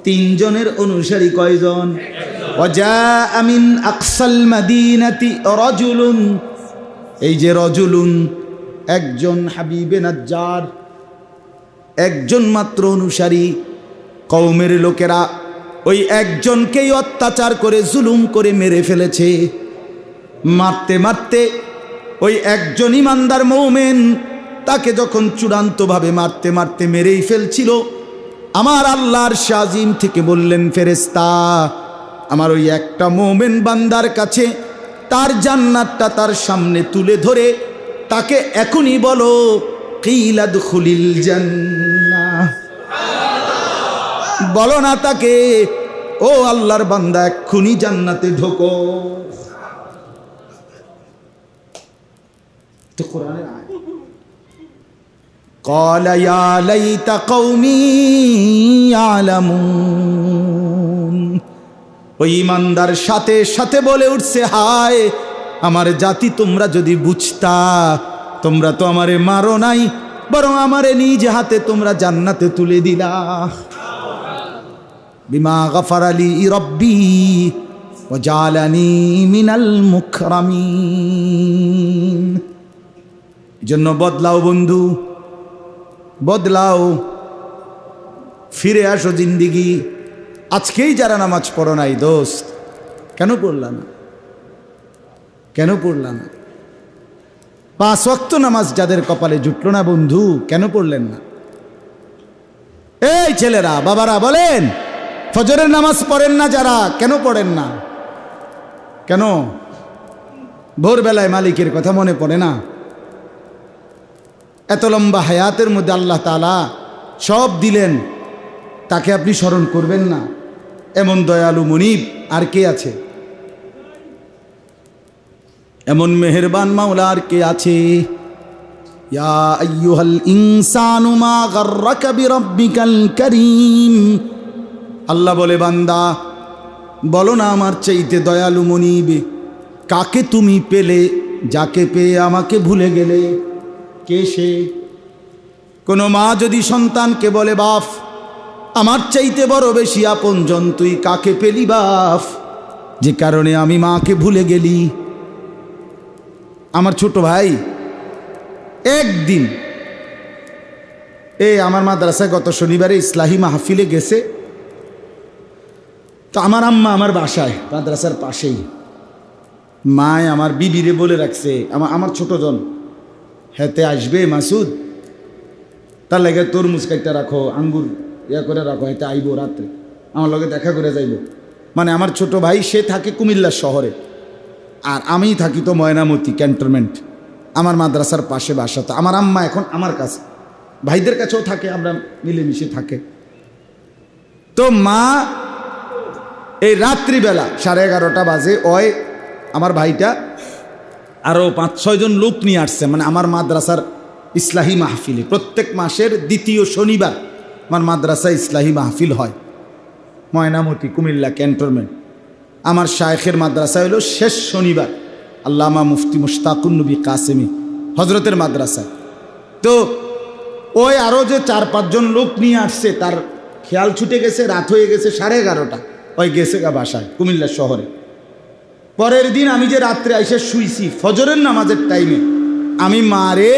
A: 3 জনের অনুসারী কয়জন? ওয়াজা মিন আকসাল মাদিনাতি রাজুলুন, এই যে রাজুলুন, একজন হাবিবে নাজ্জার, একজন মাত্র অনুসারী। কওমের লোকেরা ওই একজনকেই অত্যাচার করে জুলুম করে মেরে ফেলেছে। মারতে মারতে ওই একজন ইমানদার মুমিন, তাকে যখন চূড়ান্তভাবে মারতে মারতে মেরেই ফেলছিল, আমার আল্লাহর শাজিম থেকে বললেন, ফেরেশতা, আমার ওই একটা মুমিন বান্দার কাছে তার জান্নাতটা তার সামনে তুলে ধরে তাকে এখনই বলো, কিলা দুখুলিল জান্নাহ। বলো না তাকে, ও আল্লাহর বান্দা এক্ষুনি জান্নাতে ঢোকো। তো কোরআনের আয়াত, ক্বালা ইয়া লাইতা কওমি ইয়ালামুন। ওই ইমানদার সাথে সাথে বলে উঠছে, হায় আমার জাতি, তোমরা যদি বুঝতা, তোমরা তো আমারে মারো নাই, বরং আমারে নিজ হাতে তোমরা জান্নাতে তুলে দিলা। বিমা গফারা লি রব্বি ওয়া জালানি মিনাল মুকরামিন। জন্য বদলাও বন্ধু, বদলাও, ফিরে আসো জিন্দিগি। আজকেই যারা নামাজ পড়ো নাই দোস্ত, কেন পড়লা না? কেন পড়লা না? 5 ওয়াক্ত নামাজ যাদের কপালে জুটলো না বন্ধু, কেন পড়লেন না? এই ছেলেরা, বাবারা বলেন, ফজরের নামাজ পড়েন না যারা, কেন পড়েন না? কেন? ভোরবেলায় মালিকের কথা মনে পড়ে না? এত লম্বা হায়াতের মধ্যে আল্লাহ তাআলা সব দিলেন, তাকে আপনি স্মরণ করবেন না? এমন দয়ালু মুনিব আর কে আছে? এমন মেহেরবান মাওলা আর কে আছে? ইয়া আইয়ুহাল ইনসানু মা গাররাকা বিরাব্বিকাল কারীম। আল্লাহ বলে, বান্দা বলো না আমার চাইতে দয়ালু মনিব কাকে তুমি পেলে, যাকে পেয়ে আমাকে ভুলে গেলে? কে সে? কোনো মা যদি সন্তানকে বলে বাপ আমার চাইতে বড় বেশি আপনজন তুই, কাকে পেলি বাপ যে কারণে আমি মাকে ভুলে গেলি? আমার ছোট ভাই একদিন আমার মাদ্রাসায় গত শনিবারে ইসলাহি মাহফিলে গেছে, তো আমার আম্মা আমার বাসায় মাদ্রাসার পাশেই, মায় আমার বিবিরে বলে রাখছে আমার ছোট জন হেতে আসবে মাসুদ, তার লাগে তরমুজ কাইটা রাখো, আঙ্গুর ইয়া করে রাখো, হেতে আইব রাত্রে আমার লগে দেখা করে যাইব। মানে আমার ছোট ভাই সে থাকে কুমিল্লা শহরে, আর আমি থাকি তো ময়নামতি ক্যান্টনমেন্ট, আমার মাদ্রাসার পাশে বাসা। তো আমার আম্মা এখন আমার কাছে, ভাইদের কাছেও থাকে, আমরা মিলেমিশে থাকে। তো মা এই রাত্রিবেলা 11:30 বাজে ওই আমার ভাইটা আরও 5-6 জন লোক নিয়ে আসছে, মানে আমার মাদ্রাসার ইসলাহি মাহফিলে প্রত্যেক মাসের দ্বিতীয় শনিবার আমার মাদ্রাসায় ইসলাহি মাহফিল হয় ময়নামতি কুমিল্লা ক্যান্টনমেন্ট। আমার শায়েখের মাদ্রাসা হলো শেষ শনিবার, আল্লামা মুফতি মুশতাকুন নবী কাসেমি হজরতের মাদ্রাসায়। তো ওই আরও যে 4-5 জন লোক নিয়ে আসছে, তার খেয়াল ছুটে গেছে, রাত হয়ে গেছে 11:30, ওই গেছে গা বাসায় কুমিল্লা শহরে। পরের দিন আমি যে রাত্রে এসে শুইছি ফজরের নামাজের টাইমে, আমি মারে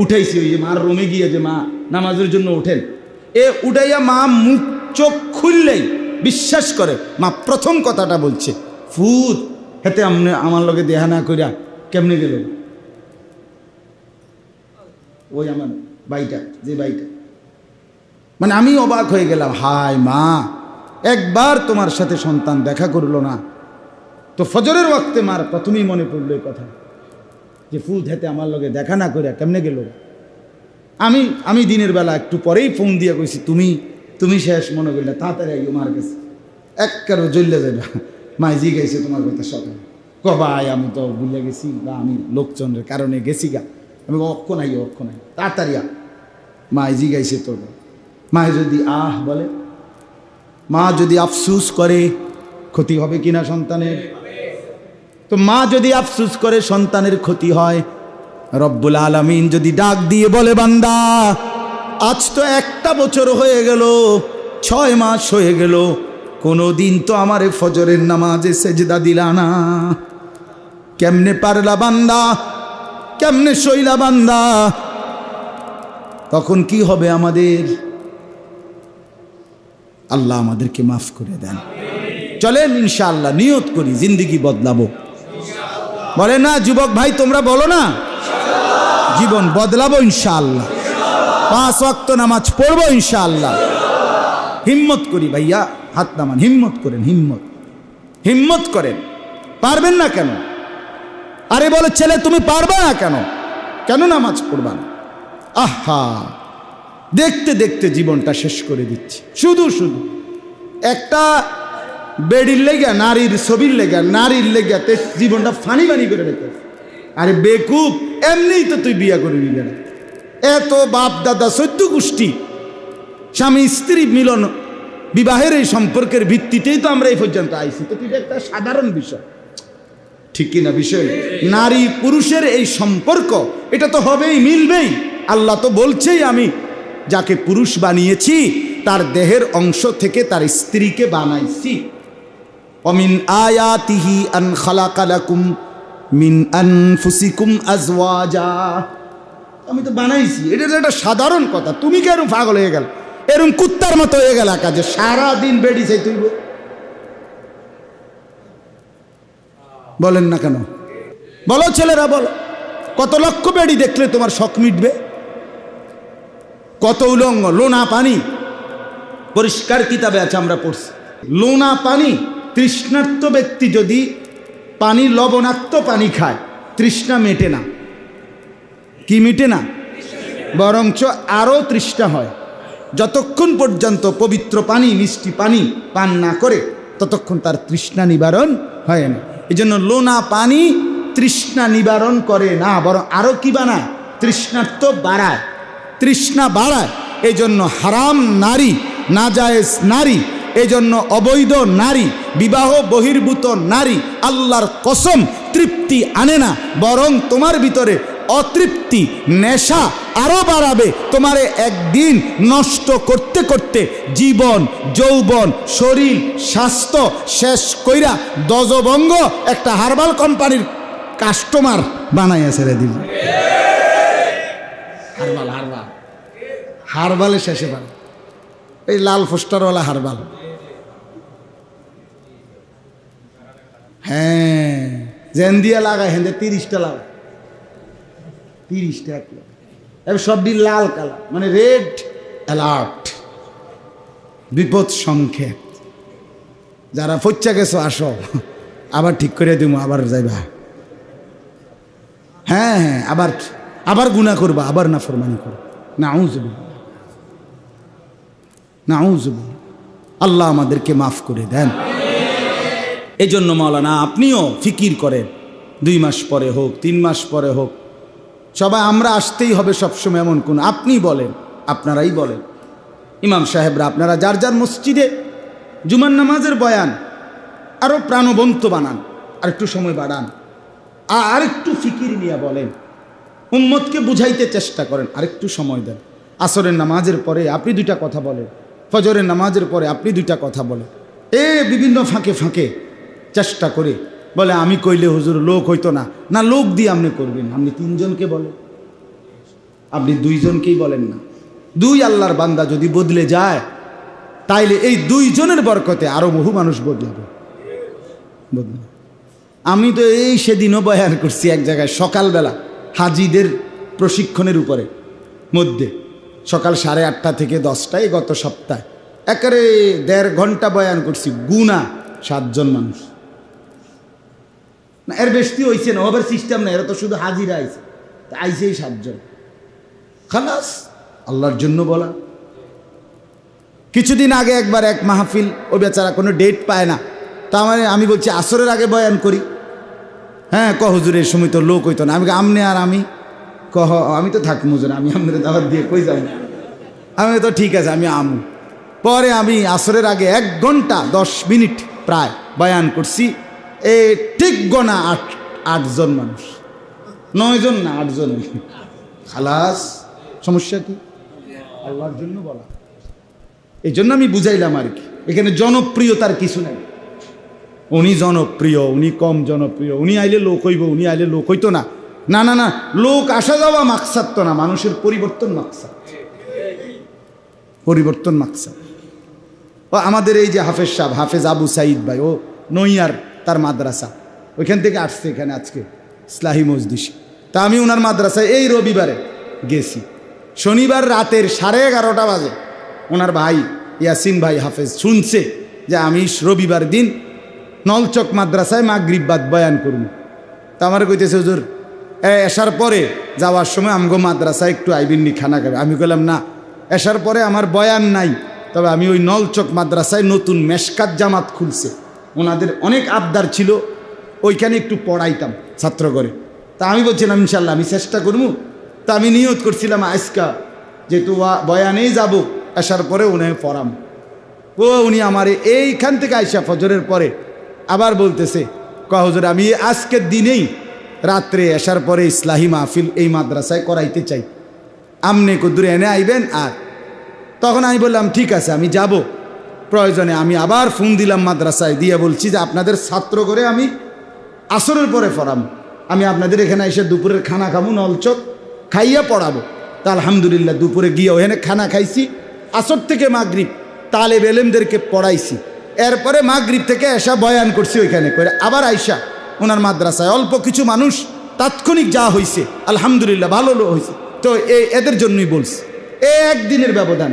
A: উঠাইছি, ওই যে মার রুমে গিয়ে যে মা নামাজের জন্য ওঠেন, উঠাইয়া মা মুখ চোখ খুললেই বিশ্বাস করে মা প্রথম কথাটা বলছে, ফুত হেতে আমার লগে দেহা না কইরা কেমনে গেল? ওই আমার বাইটা, যে বাইটা, মানে আমি অবাক হয়ে গেলাম, হায় মা একবার তোমার সাথে সন্তান দেখা করলো না। তো ফজরের ওয়াক্তে মার প্রথমেই মনে পড়লো এই কথা যে ফুত হেতে আমার লগে দেখা না কইরা কেমনে গেল? আমি দিনের বেলা একটু পরেই ফোন দিয়ে কইছি, তুমি শেষ মনে করলে তাড়াতাড়ি আইও মার কাছে, একবারও জ্বললে যাবে। মাই জি গাইছে তোমার কথা সকালে, ভাই আমি তো ভুলে গেছি, বা আমি লোকজনের কারণে গেছি গা, আমি অক্ষণ আই তাড়াতাড়ি মাই জি গাইছে তোর। মায় যদি আহ বলে, মা যদি আফসুস করে, ক্ষতি হবে কিনা সন্তানের? তো মা যদি আফসুস করে সন্তানের ক্ষতি হয়। রব্বুল আলামিন যদি ডাক দিয়ে বলে বান্দা আজ তো 1 বছর হয়ে গেল, 6 মাস হয়ে গেল, কোনো দিন তো আমারে ফজরের নামাজে সেজদা দিলা না, কেমনে পারলা বান্দা, কেমনে সইলা বান্দা? তখন কি হবে আমাদের? আল্লাহ আমাদেরকে মাফ করে দেন। চলেন ইনশাআল্লাহ নিয়ত করি জিন্দেগি বদলাবো। বলে না যুবক ভাই, তোমরা বলো না জীবন বদলাবো ইনশাআল্লাহ, 5 ওয়াক্ত নামাজ পড়বো ইনশাআল্লাহ। হিম্মত করি ভাইয়া, হাত নামান, হিম্মত করেন, হিম্মত করেন। পারবেন না কেন? আরে বলে ছেলে তুমি পারবে না কেন? কেন নামাজ পড়বা না? আহা, দেখতে দেখতে জীবনটা শেষ করে দিচ্ছে। শুধু একটা বেডির লেগা, নারীর ছবির লেগা, নারীর লেগাতে জীবনটা ফানি করে রেখে। আরে বেকুব, এমনিই তো তুই বিয়া করবি না। এত বাপ দাদা 14 গোষ্ঠী স্বামী স্ত্রী মিলন বিবাহের এই সম্পর্কের ভিত্তিতেই তো আমরা এই পর্যন্ত আইছি। তো এটা একটা সাধারণ বিষয়, ঠিক কিনা? বিষয় নারী পুরুষের এই সম্পর্ক, এটা তো হবেই, মিলবেই। আল্লাহ তো বলছেই আমি যাকে পুরুষ বানিয়েছি তার দেহের অংশ থেকে তার স্ত্রীকে বানাইছি। অমিন আয়াতিহি আন খালাকা লাকুম মিন আনফুসিকুম আজওয়াজা, আমি তো বানাইছি। এটা একটা সাধারণ কথা। তুমি কেন পাগল হয়ে গেল, এরকম কুত্তার মতো হয়ে গেল কাজে সারাদিন বেড়ি চাই তুই? বলেন না কেন? বলো ছেলেরা, বলো কত লক্ষ বেড়ি দেখলে তোমার শখ মিটবে? কত উলঙ্গ, লোনা পানি, পরিষ্কার কিতাবে আছে আমরা পড়ছি, লোনা পানি। তৃষ্ণার্ত ব্যক্তি যদি পানি, লবণাক্ত পানি খায়, তৃষ্ণা মেটে না। কি মিটে না? বরঞ্চ আরও তৃষ্ণা হয়। যতক্ষণ পর্যন্ত পবিত্র পানি, মিষ্টি পানি পান না করে ততক্ষণ তার তৃষ্ণা নিবারণ হয় না। এই জন্য লোনা পানি তৃষ্ণা নিবারণ করে না, বরং আরও কি বানায়? তৃষ্ণার্ত বাড়ায়, তৃষ্ণা বাড়ায়। এই জন্য হারাম নারী, নাজায়েজ নারী এজন্য অবৈধ নারী, বিবাহ বহির্ভূত নারী আল্লাহর কসম তৃপ্তি আনে না, বরং তোমার ভিতরে অতৃপ্তি, নেশা আরো বাড়াবে। তোমারে একদিন নষ্ট করতে করতে জীবন, যৌবন, শরীর, স্বাস্থ্য শেষ কইরা দজভঙ্গ একটা হার্বাল কোম্পানির কাস্টমার বানাইয়া ছেড়ে দিল। হার্বাল হার্বাল হার্বালে শেষে পারে এই লাল পোস্টারওয়ালা হার্বাল। হ্যাঁ, জেন দিয়া লাগায়, হেন 30টা লাগায়, 30টা এবার সবটি লাল কালার, মানে রেড অ্যালার্ট, বিপদ সংকেত। যারা ফচ্চা গেছো আসো, আবার ঠিক করে দিব, আবার যাইবা। হ্যাঁ হ্যাঁ, আবার আবার গুনাহ করবা, আবার নাফরমানি করবা। নাউযুবিল্লাহ, নাউযুবিল্লাহ। আল্লাহ আমাদেরকে মাফ করে দেন। এই জন্য মাওলানা আপনিও ফিকির করেন, 2 মাস পরে হোক, 3 মাস পরে হোক, সবাই আমরা আসতেই হবে সবসময় এমন কোন, আপনি বলেন, আপনারাই বলেন, ইমাম সাহেবরা আপনারা যার যার মসজিদে জুমার নামাজের বয়ান আরও প্রাণবন্ত বানান, আর একটু সময় বাড়ান, আর একটু ফিকির নিয়ে বলেন, উম্মতকে বুঝাইতে চেষ্টা করেন, আরেকটু সময় দেন। আসরের নামাজের পরে আপনি 2টা কথা বলেন, ফজরের নামাজের পরে আপনি 2টা কথা বলেন। বিভিন্ন ফাঁকে ফাঁকে চেষ্টা করে বলে আমি কইলে হুজুর লোক হইতো না, না লোক দিয়ে আপনি করবেন, আপনি 3 জনকে বলেন, আপনি 2 জনকেই বলেন না। 2 আল্লাহর বান্দা যদি বদলে যায়, তাইলে এই 2 জনের বরকতে আরো বহু মানুষ বদলাবে। আমি তো এই সেদিনও বয়ান করছি এক জায়গায়, সকালবেলা হাজিদের প্রশিক্ষণের উপরে মধ্যে, সকাল 8:30 থেকে 10টা, গত সপ্তাহে একেবারে 1.5 ঘন্টা বয়ান করছি। গুনা 7 জন মানুষ, না এর বেশি হয়েছে না, ওভার সিস্টেম না, এরা তো শুধু হাজিরা আইছে, আইসেই 7 জন, খালাস আল্লাহর জন্য বলা। কিছুদিন আগে একবার এক মাহফিল, ও বেচারা কোনো ডেট পায় না, তা আমি বলছি আসরের আগে বয়ান করি। হ্যাঁ, হুজুরের সময় তো লোক হইতো না। আমি আমনে আর আমি আমি তো থাকি হুজুর, আমি আপনার দাওয়াত দিয়ে কই যাব, আমি তো ঠিক আছে আমি আমু। পরে আমি আসরের আগে 1 ঘন্টা 10 মিনিট প্রায় বয়ান করছি। ঠিক গোনা 8 জন মানুষ, 9 জন না 8 জন, খালাস। সমস্যা কি? আল্লাহর জন্য বলা। এই জন্য আমি বুঝাইলাম আর কি, এখানে জনপ্রিয়তার কিছু নেই। উনি জনপ্রিয়, উনি কম জনপ্রিয়, উনি আইলে লোক হইব, উনি আইলে লোক হইতো না, না না না, লোক আসা যাওয়া মাকসাদ তো না, মানুষের পরিবর্তন মাকসাদ, পরিবর্তন মাকসাদ। ও আমাদের এই যে হাফেজ সাহেব, হাফেজ আবু সাইদ ভাই, ও নইয়ার তার মাদ্রাসা, ওইখান থেকে আসছে এখানে আজকে ইসলাহি মজলিসে। তা আমি ওনার মাদ্রাসায় এই রবিবারে গেছি। শনিবার রাতের 11:30 বাজে ওনার ভাই ইয়াসিন ভাই হাফেজ শুনছে যে আমি রবিবার দিন নলচক মাদ্রাসায় মাগরিব বাদ বয়ান করব। তা আমার কইতেছে হুজুর এসার পরে যাওয়ার সময় আমগো মাদ্রাসায় একটু আইবিননি, খানা খাবে। আমি কইলাম না, এসার পরে আমার বয়ান নাই, তবে আমি ওই নলচক মাদ্রাসায় নতুন মেশকাত জামাত খুলছে, ওনাদের অনেক আবদার ছিল, ওইখানে একটু পড়াইতাম ছাত্র করে। তা আমি বলছিলাম ইনশাল্লাহ আমি চেষ্টা করবো। তা আমি নিয়ত করছিলাম আজকা যেহেতু বয়ানেই যাব, আসার পরে উনি পড়াম। উনি আমার এইখান থেকে আইসা ফজরের পরে আবার বলতেছে, হুজুর আমি আজকের দিনেই রাত্রে আসার পরে ইসলাহি মাহফিল এই মাদ্রাসায় করাইতে চাই, আমনে কদ্দুরে এনে আইবেন। আর তখন আমি বললাম ঠিক আছে আমি যাব, প্রয়োজনে আমি আবার ফোন দিলাম মাদ্রাসায়, দিয়ে বলছি যে আপনাদের ছাত্র করে আমি আসরের পরে পড়াম, আমি আপনাদের এখানে এসে দুপুরের খানা খাবো, নলচক খাইয়া পড়াবো। তা আলহামদুলিল্লাহ দুপুরে গিয়ে ওখানে খানা খাইছি, আসর থেকে মাগরিব তালেব এলেমদেরকে পড়াইছি, এরপরে মাগরিব থেকে এসা বয়ান করছি ওইখানে করে, আবার আইসা ওনার মাদ্রাসায় অল্প কিছু মানুষ তাৎক্ষণিক যা হয়েছে আলহামদুলিল্লাহ ভালো হয়েছে। তো এদের জন্যই বলছি, একদিনের ব্যবধান,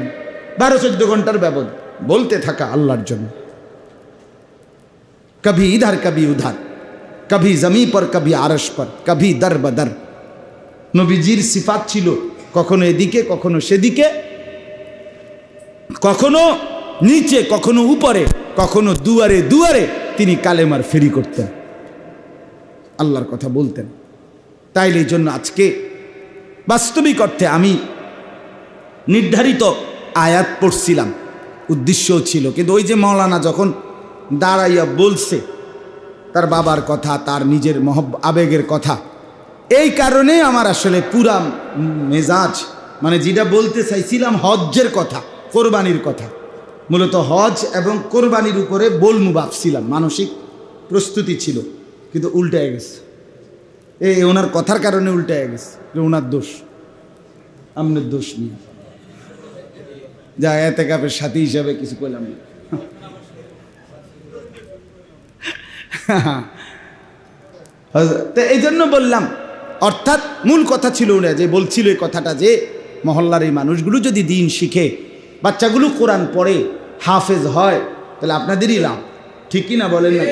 A: 12-14 ঘন্টার ব্যবধান, বলতে থাকা আল্লাহর জন্য। কভি ইধার কভি উধার, কভি জমি পর কভি আরশ পর, কভি দর বদর। নবীজির সিফাত ছিল কখনো এদিকে কখনো সেদিকে, কখনো নিচে কখনো উপরে, কখনো দুয়ারে দুয়ারে তিনি কালেমার ফেরি করতেন, আল্লাহর কথা বলতেন। তাইলে এই জন্য আজকে বাস্তবিক অর্থে আমি নির্ধারিত আয়াত পড়ছিলাম, উদ্দেশ্যও ছিল, কিন্তু ওই যে মাওলানা যখন দাঁড়াইয়া বলছে তার বাবার কথা, তার নিজের আবেগের কথা, এই কারণে আমার আসলে পুরা মেজাজ, মানে যেটা বলতে চাইছিলাম হজ্জের কথা, কোরবানির কথা, মূলত হজ এবং কোরবানির উপরে বলমু ভাবছিলাম, মানসিক প্রস্তুতি ছিল, কিন্তু উল্টে গেছে। ওনার কথার কারণে উল্টে গেছে, ওনার দোষ, আপনার দোষ নিয়ে যা এতেকাফের সাথী হিসাবে কিছু কইলাম না। তো এই জন্য বললাম, অর্থাৎ মূল কথা ছিল না যে বলছিল এই কথাটা যে মহল্লার এই মানুষগুলো যদি দিন শিখে, বাচ্চাগুলো কোরআন পড়ে, হাফেজ হয়, তাহলে আপনাদেরই লাভ, ঠিকই না বলেন না?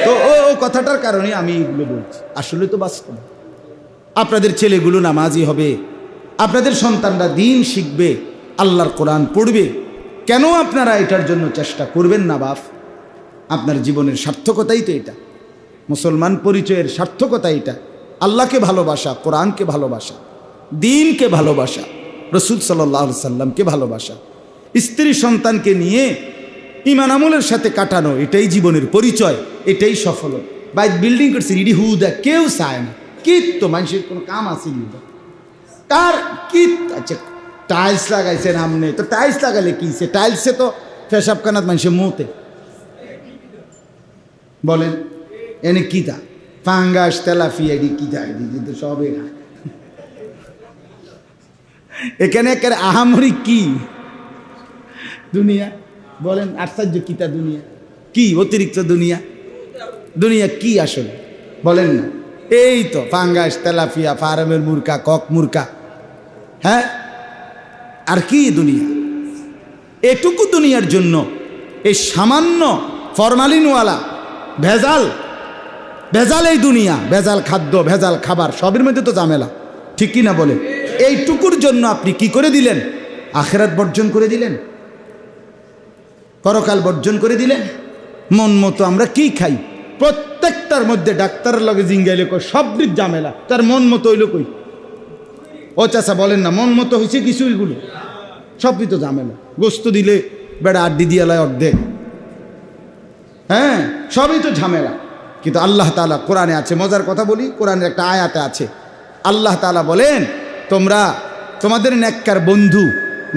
A: তো ও কথাটার কারণে আমি এগুলো বলছি, আসলে তো বাস্তব। আপনাদের ছেলেগুলো নামাজি হবে, আপনাদের সন্তানরা দিন শিখবে, আল্লাহর কোরআন পড়বে, কেন আপনারা এটার জন্য চেষ্টা করবেন না বাপ? আপনার জীবনের সার্থকতাই তো এটা, মুসলমান পরিচয়ের সার্থকতা এটা, আল্লাহকে ভালোবাসা, কোরআনকে ভালোবাসা, দিনকে ভালোবাসা, রসুল সাল্লাল্লাহু আলাইহি সাল্লামকে ভালোবাসা, স্ত্রী সন্তানকে নিয়ে ঈমান আমলের সাথে কাটানো, এটাই জীবনের পরিচয়, এটাই সফল। বাইক বিল্ডিং করছে রিডি হুদা, কেউ চায় না, কি তো মানুষের কোনো কাম আছে তার কি? আচ্ছা টাইলস লাগাইছেন আমনে, তো টাইলস লাগালে কি, সে টাইলসে তো পেশাবখানাত মানুষের মুতে বলেন, এনে কিতা ফাঙ্গাস তেলাফিয়া এডি কিতা তো সবে এখানে একেবারে আহামরি কি দুনিয়া বলেন, আশ্চর্য কিতা দুনিয়া, কি অতিরিক্ত দুনিয়া, দুনিয়া কি আসলে বলেন না? এই তো ফাঙ্গাস তেলাফিয়া, ফার্মের মুরকা, কক মুরকা, হ্যাঁ আর কি দুনিয়া? এটুকু দুনিয়ার জন্য এই সামান্য ফরমালিনওয়ালা ভেজাল, ভেজাল এই দুনিয়া, ভেজাল খাদ্য, ভেজাল খাবার, সবের মধ্যে তো ঝামেলা, ঠিক কি না বলে? এইটুকুর জন্য আপনি কি করে দিলেন? আখিরাত বর্জন করে দিলেন, পরকাল বর্জন করে দিলেন। মন মতো আমরা কি খাই, প্রত্যেকটার মধ্যে ডাক্তারের লগে জিঙ্গাইলে কই সবরির ঝামেলা, তার মন মতো হইল কই? ও চাচা বলেন না, মন মতো হয়েছে কিছু, এগুলো সবই তো ঝামেলা। গোস্ত দিলে বেড়া আড্ডি দিয়ালায় অর্ধেক, হ্যাঁ সবই তো ঝামেলা। কিন্তু আল্লাহ তাআলা কোরআনে আছে, মজার কথা বলি, কোরআনের একটা আয়াতে আছে, আল্লাহ তাআলা বলেন তোমরা তোমাদের নেককার বন্ধু,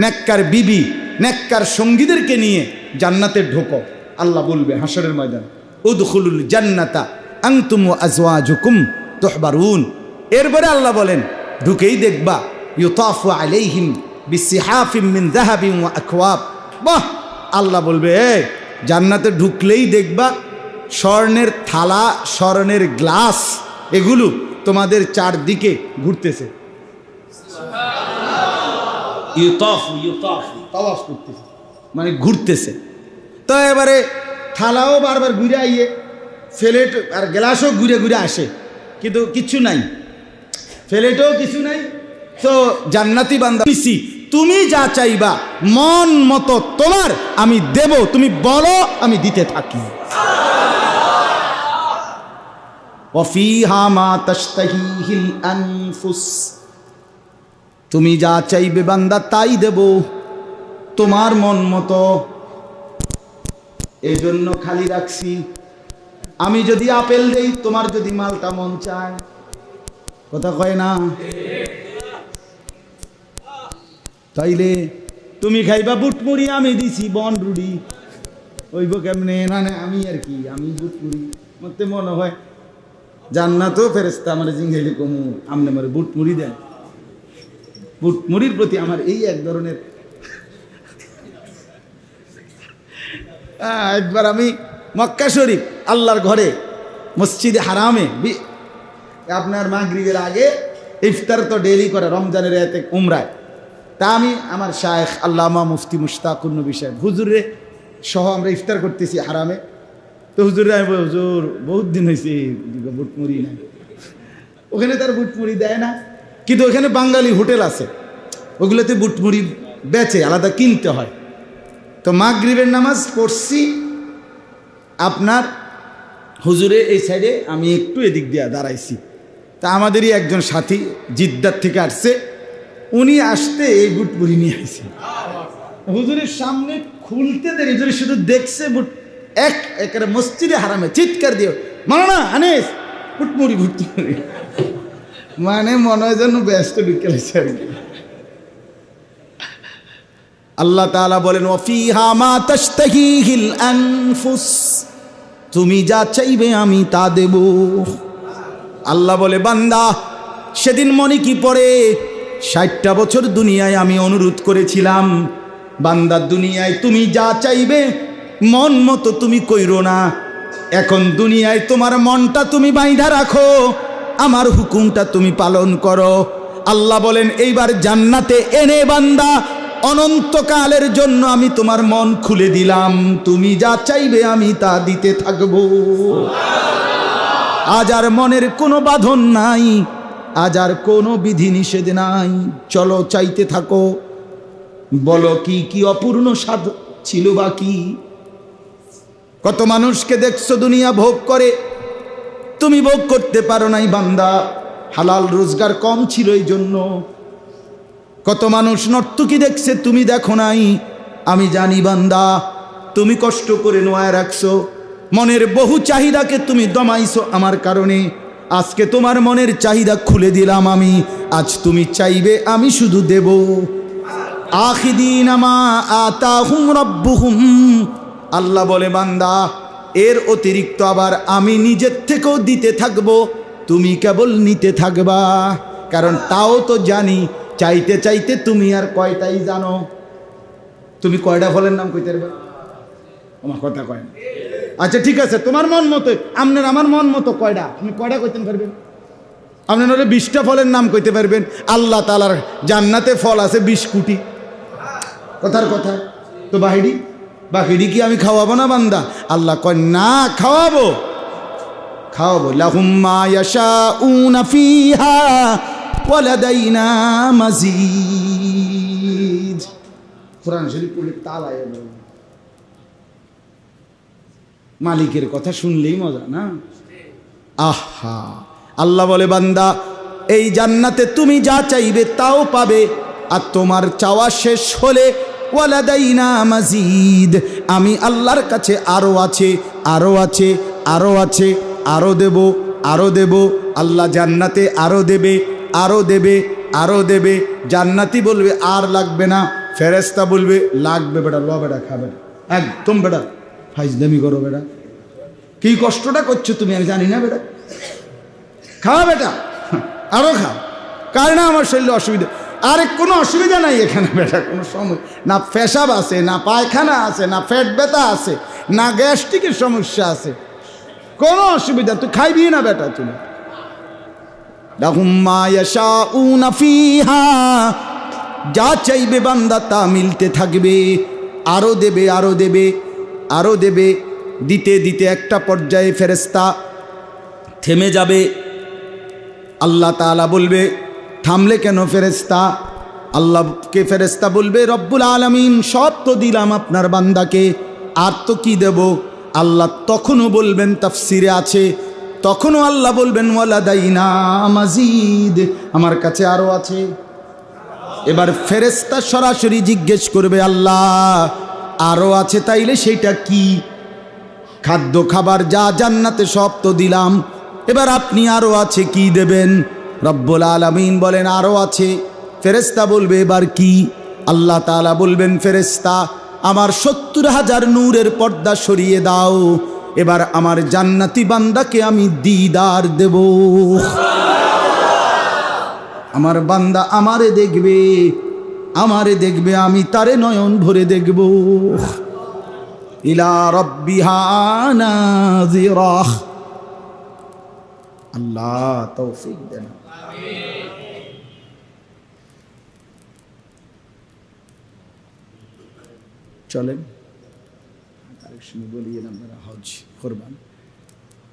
A: নেককার বিবি, নেককার সঙ্গীদেরকে নিয়ে জান্নাতে ঢোকো। আল্লাহ বলবে হাসরের ময়দান, উদখুলুল জান্নাতা আনতুম ওয়া আজওয়াজুকুম তুহবারুন। এরপরে আল্লাহ বলেন ঢুকেই দেখবা ইউতাফু আলাইহিম বিসিহাফিম মিন যাহাবিন ওয়া আকওয়াব। বাহ, আল্লাহ বলবে জান্নাতে ঢুকলেই দেখবা স্বর্ণের থালা, স্বর্ণের গ্লাস, এগুলো তোমাদের চারদিকে ঘুরতেছে, তাওয়াফ করতেছে, মানে ঘুরতেছে। তো এবারে থালাও বারবার ঘুরে আইয়ে, প্লেট আর গ্লাসও ঘুরে ঘুরে আসে, কিন্তু কিছু নাই, প্লেটও কিছু নাই। তো জান্নাতি বান্দা, তুমি যা চাইবা মন মতো তোমার আমি দেব, তুমি বলো আমি দিতে থাকি। ওয়াফিহা মা তাশতাহিহিল আনফুস, তুমি যা চাইবে বান্দা তাই দেব, তোমার মন মতো। এই জন্য খালি রাখছি, আমি যদি আপেল দেই, তোমার যদি মালটা মন চায়, কথা কয় না? তাইলে তুমি খাইবা বুটমুড়ি, আমি দিছি বন রুড়ি, ওইব কেমনে? না না আমি আর কি, আমি বুটমুড়ি মতে মনে হয় জান্নাতও ফেরেশতা আমার জিঙ্গাইলে কমু, আমনে আমার বুটমুড়ি দেন। বুটমুড়ির প্রতি আমার এই এক ধরনের। একবার আমি মক্কা শরীফ আল্লাহর ঘরে মসজিদে হারামে আপনার মাগরিবের আগে ইফতার তো ডেইলি করে রমজানের এতে উমরায়, তা আমি আমার শায়েখ আল্লামা মুফতি মুশতাকুন নবী সাহেব হুজুরে সহ আমরা ইফতার করতেছি হারামে। তো হুজুরে আমি হুজুর বহুত দিন হয়েছে বুটমুড়ি নাই, ওখানে তার বুটমুড়ি দেয় না, কিন্তু ওখানে বাঙালি হোটেল আছে, ওগুলোতে বুটমুড়ি বেচে, আলাদা কিনতে হয়। তো মাগরিবের নামাজ পড়ছি আপনার হুজুরে এই সাইডে, আমি একটু এদিক দিয়ে দাঁড়াইছি। তা আমাদেরই একজন সাথী জিদ্দার থেকে আসছে, উনি আসতে এই বুটমুড়ি নিয়ে আসছে, হুজুরের সামনে খুলতে দেরি যদি শুধু দেখছে একেবারে মসজিদে হারামে চিৎকার দিও মানা আনিস ফুটমুড়ি ফুটমুড়ি মানে মনে হয় যেন ব্যস্ত ঢুকেছে আর কি। আল্লাহ তাআলা বলেন ওয়াফিহা মা তাশতাহিহিল আনফুস, তুমি যা চাইবে আমি তা দেব। আল্লাহ বলে বান্দা সেদিন মনে কি পড়ে 60টা বছর দুনিয়ায় আমি অনুরোধ করেছিলাম বান্দা দুনিয়ায় তুমি যা চাইবে মন মতো তুমি কইরো না, এখন দুনিয়ায় তোমার মনটা তুমি বাইন্ধা রাখো, আমার হুকুমটা তুমি পালন করো। আল্লাহ বলেন এইবার জান্নাতে এনে বান্দা অনন্তকালের জন্য আমি তোমার মন খুলে দিলাম, তুমি যা চাইবে আমি তা দিতে থাকবো। আজ আর মনের কোনো বাঁধন নাই, আজ আর কোনো বিধি নিষেধ নাই, চলো চাইতে থাকো। বলো কি কি অপূর্ণ স্বাদ ছিল বাকি। কত মানুষকে দেখছো দুনিয়া ভোগ করে, তুমি ভোগ করতে পারো নাই বান্দা, হালাল রোজগার কম ছিল এই জন্য। কত মানুষ নর্তকী দেখছে তুমি দেখো নাই, আমি জানি বান্দা তুমি কষ্ট করে নোয়ায় রাখছো, মনের বহু চাহিদাকে তুমি দমাইছো আমার কারণে। আজকে তোমার মনের চাহিদা খুলে দিলাম আমি, আজ তুমি চাইবে আমি শুধু দেব। আখিদিনা মা আতাহুম রাব্বুহুম, আল্লাহ বলে বান্দা এর অতিরিক্ত আবার আমি নিজের থেকেও দিতে থাকবো, তুমি কেবল নিতে থাকবা। কারণ তাও তো জানি চাইতে চাইতে তুমি আর কয়টাই জানো। তুমি কয়টা ফলের নাম কইতে পারবে? আমার কথা কয় না। আচ্ছা ঠিক আছে, তোমার মন মতো আপনার আমার মন মতো কয়টা আপনি কয়টা কইতে পারবেন? আপনি নলে 20টা ফলের নাম কইতে পারবেন। আল্লাহ তাআলার জান্নাতে ফল আছে 20 কোটি। কথার কথা তো বাহিড়ি কি আমি খাওয়াবো না বান্দা? আল্লাহ কয় না খাওয়াবো, খাওয়াবো। লাহুম মা ইয়াশাউনা ফিহা ওয়া লাদাইনা মাজিদ। কোরআন শরীফ পড়লে তালায় মালিকের কথা শুনলেই মজা না? আহা, আল্লাহ বলে বান্দা এই জান্নাতে তুমি যা চাইবে তাও পাবে, আর তোমার চাওয়া শেষ হলে ওয়ালাদাইনা মাজিদ, আমি আল্লাহর কাছে আরো আছে, আরো আছে, আরো আছে, আরো দেব, আরো দেব। আল্লাহ জান্নাতে আরো দেবে, আরো দেবে, আরো দেবে। জান্নাতি বলবে আর লাগবে না, ফেরেশতা বলবে লাগবে বেটা, ল বেটা খাবে একদম বেটা, ফাইজলামি করো বেটা, কি কষ্টটা করছো তুমি আমি জানি না বেটা, খাওয়া বেটা আরো খাও, কারণ আমার শরীরে অসুবিধা। আরে কোনো অসুবিধা নাই এখানে বেটা, কোনো সময় না পেশাব আছে, না পায়খানা আছে, না পেট ব্যথা আছে, না গ্যাস্ট্রিকের সমস্যা আছে, কোনো অসুবিধা, তুই খাইবি না বেটা তুমি। লাহুম মা ইয়াশাউনা ফিহা, যা চাইবে বান্দা তা মিলতে থাকবে, আরো দেবে, আরো দেবে, আরো দেবে। দিতে দিতে একটা পর্যায়ে ফেরেশতা থেমে যাবে। আল্লাহ তাআলা বলবে থামলে কেন ফেরেশতা? আল্লাহকে ফেরেশতা বলবে রব্বুল আলামিন সব তো দিলাম আপনার বান্দাকে, আর তো কি দেব? আল্লাহ তখনও বলবেন, তাফসিরে আছে, তখনও আল্লাহ বলবেন ওয়ালাদাইনা মাজিদ, আমার কাছে আরো আছে। এবার ফেরেশতা সরাসরি জিজ্ঞেস করবে আল্লাহ আরো আছে তাইলে সেইটা কি? খাদ্য খাবার যা জান্নাতে সব তো দিলাম, এবার আপনি আরো আছে কি দেবেন? রব্বুল আলামিন বলেন আরো আছে। ফেরেশতা বলবে এবার কি? আল্লাহ তাআলা বলবেন ফেরেশতা আমার 70,000 নূরের পর্দা সরিয়ে দাও, এবার আমার জান্নাতি বান্দাকে আমি দিদার দেব। আমার বান্দা আমারে দেখবে, আমারে দেখবে, আমি তারে নয়ন ভরে দেখব। ইলা রাব্বিহা নাযিরা। আল্লাহ তৌফিক দেন। চলেন আরেক সময় বলিয়ে আমরা হজ করবেন।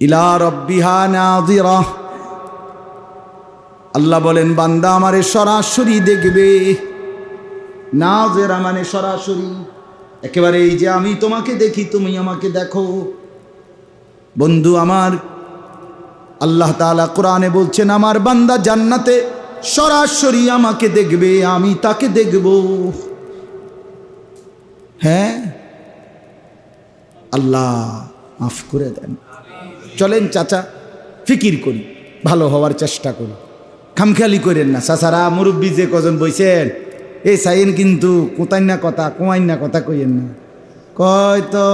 A: ইলা রাব্বিহা নাযিরা। আল্লাহ বলেন বান্দা আমারে সরাসরি দেখবে। নাযিরা মানে সরাসরি, একেবারে এই যে আমি তোমাকে দেখি তুমি আমাকে দেখো। বন্ধু আমার, আল্লাহ তাআলা কোরআনে বলছেন আমার বান্দা জান্নাতে সরাসরি আমাকে দেখবে, আমি তাকে দেখব। হ্যাঁ আল্লাহ মাফ করে দেন। চলেন চাচা, ফিকির করি, ভালো হওয়ার চেষ্টা করি, খামখেয়ালি করেন না। চাচারা মুরব্বী যে কজন বইছেন, এই চাইন কিন্তু কোথায় না কথা, কোয়াইন না কথা কইেন না। কয় তো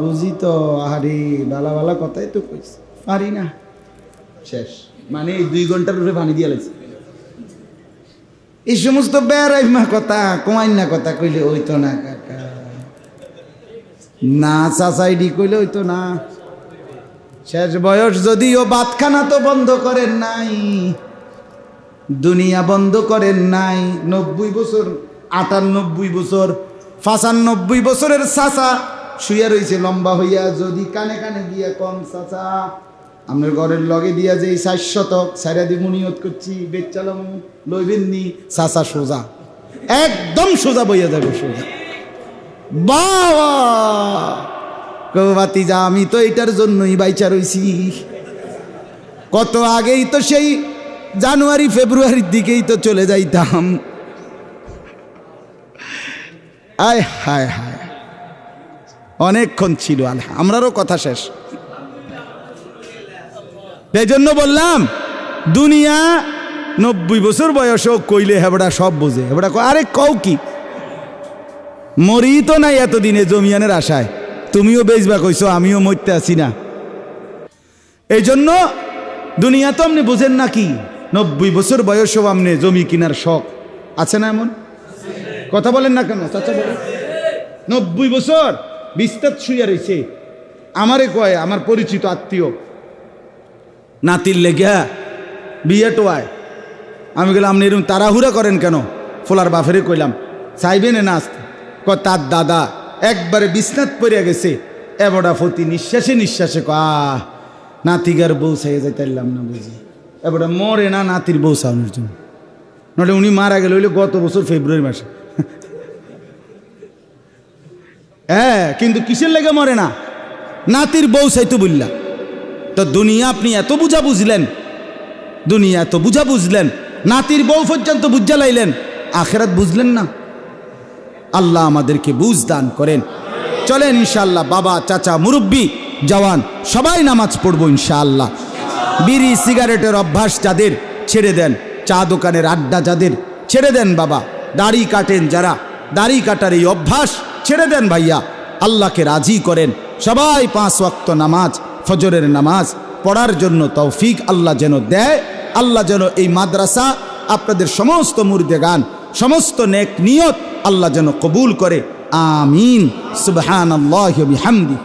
A: বুঝি তো, আরে বালা বালা কথাই তো কইছে, পারি না, শেষ। মানে এই 2 ঘন্টার উপরে পানি দিয়ে লাগছে। এই সমস্ত বেড়াইমা কথা, কোয়াইন না কথা কইলে হইতো না কাকা, না চাচাইডি কইলে হইতো না। শেষ বয়স যদিও বাতখানা তো বন্ধ করেন নাই, দুনিয়া বন্ধ করেন নাই। 90 বছর, 98 বছর, 95 বছরের চাচা শুয়ে রয়েছে লম্বা হইয়া। যদি কানে কানে গিয়া কম, চাচা আপনার ঘরের লগে দিয়া যে 4 শতক সাইরা দি মুনিয়ত করছি, বেচালাম লইবেন নি, চাচা সোজা, একদম সোজা বইয়া যাবে, সোজা। বাবা কবাতি যা, আমি তো এটার জন্যই বাইচা রইছি। কত আগেই তো সেই জানুয়ারি ফেব্রুয়ারির দিকেই তো চলে যাইতাম। আয় হায় হায়, অনেকক্ষণ ছিল, আমরারও কথা শেষ। এই জন্য বললাম দুনিয়া 90 বছর বয়সও কইলে হেবড়া সব বোঝে। হেবড়া আরে কও কি, মরি তো নাই এতদিনে জমিয়ানের আশায়, তুমিও বেচবা কইছো, আমিও মরতে আছি না। এই জন্য দুনিয়া তো আপনি বোঝেন না কি, 90 বছর বয়সও আপনি জমি কিনার শখ আছে না? এমন কথা বলেন না কেন চাচা? বলেন 90 বছর বিস্তার শুয়ে রয়েছে। আমারে কয় আমার পরিচিত আত্মীয়, নাতির লেগা বিয়ে টোয়ায়। আমি গেলাম, আপনি এরকম তাড়াহুড়া করেন কেন? ফোলার বাফেরে কইলাম চাইবেন না আসতে। তার দাদা একবারে বিছনাত পড়িয়া গেছে, এবড়া ফতি নিঃশ্বাসে নিঃশ্বাসে নাতিগার বউ চাইয়ে যাইতাম না বুঝি, এবড়া মরে না নাতির বউ চাওয়ানোর জন্য। নইলে উনি মারা গেল হইলে গত বছর ফেব্রুয়ারি মাসে। হ্যাঁ, কিন্তু কিসের লেগে মরে না? নাতির বউ চাইতো বললা। তো দুনিয়া আপনি এত বুঝা বুঝলেন, দুনিয়া এত বুঝা বুঝলেন, নাতির বউ পর্যন্ত বুঝা লাইলেন, আখেরাত বুঝলেন না। আল্লাহ আমাদেরকে বুঝ দান করেন। চলেন ইনশাআল্লাহ, বাবা চাচা মুরব্বী জওয়ান সবাই নামাজ পড়বো ইনশাআল্লাহ। বিড়ি সিগারেটের অভ্যাস যাদের ছেড়ে দেন, চা দোকানের আড্ডা যাদের ছেড়ে দেন, বাবা দাড়ি কাটেন যারা, দাড়ি কাটার এই অভ্যাস ছেড়ে দেন ভাইয়া, আল্লাহকে রাজি করেন। সবাই 5 ওয়াক্ত নামাজ, ফজরের নামাজ পড়ার জন্য তৌফিক আল্লাহ যেন দেয়। আল্লাহ যেন এই মাদ্রাসা, আপনাদের সমস্ত মুর্দে গান, সমস্ত নেক নিয়ত আল্লাহ যেন কবুল করে। আমিন। সুবহানাল্লাহি ওয়া বিহামদিহি।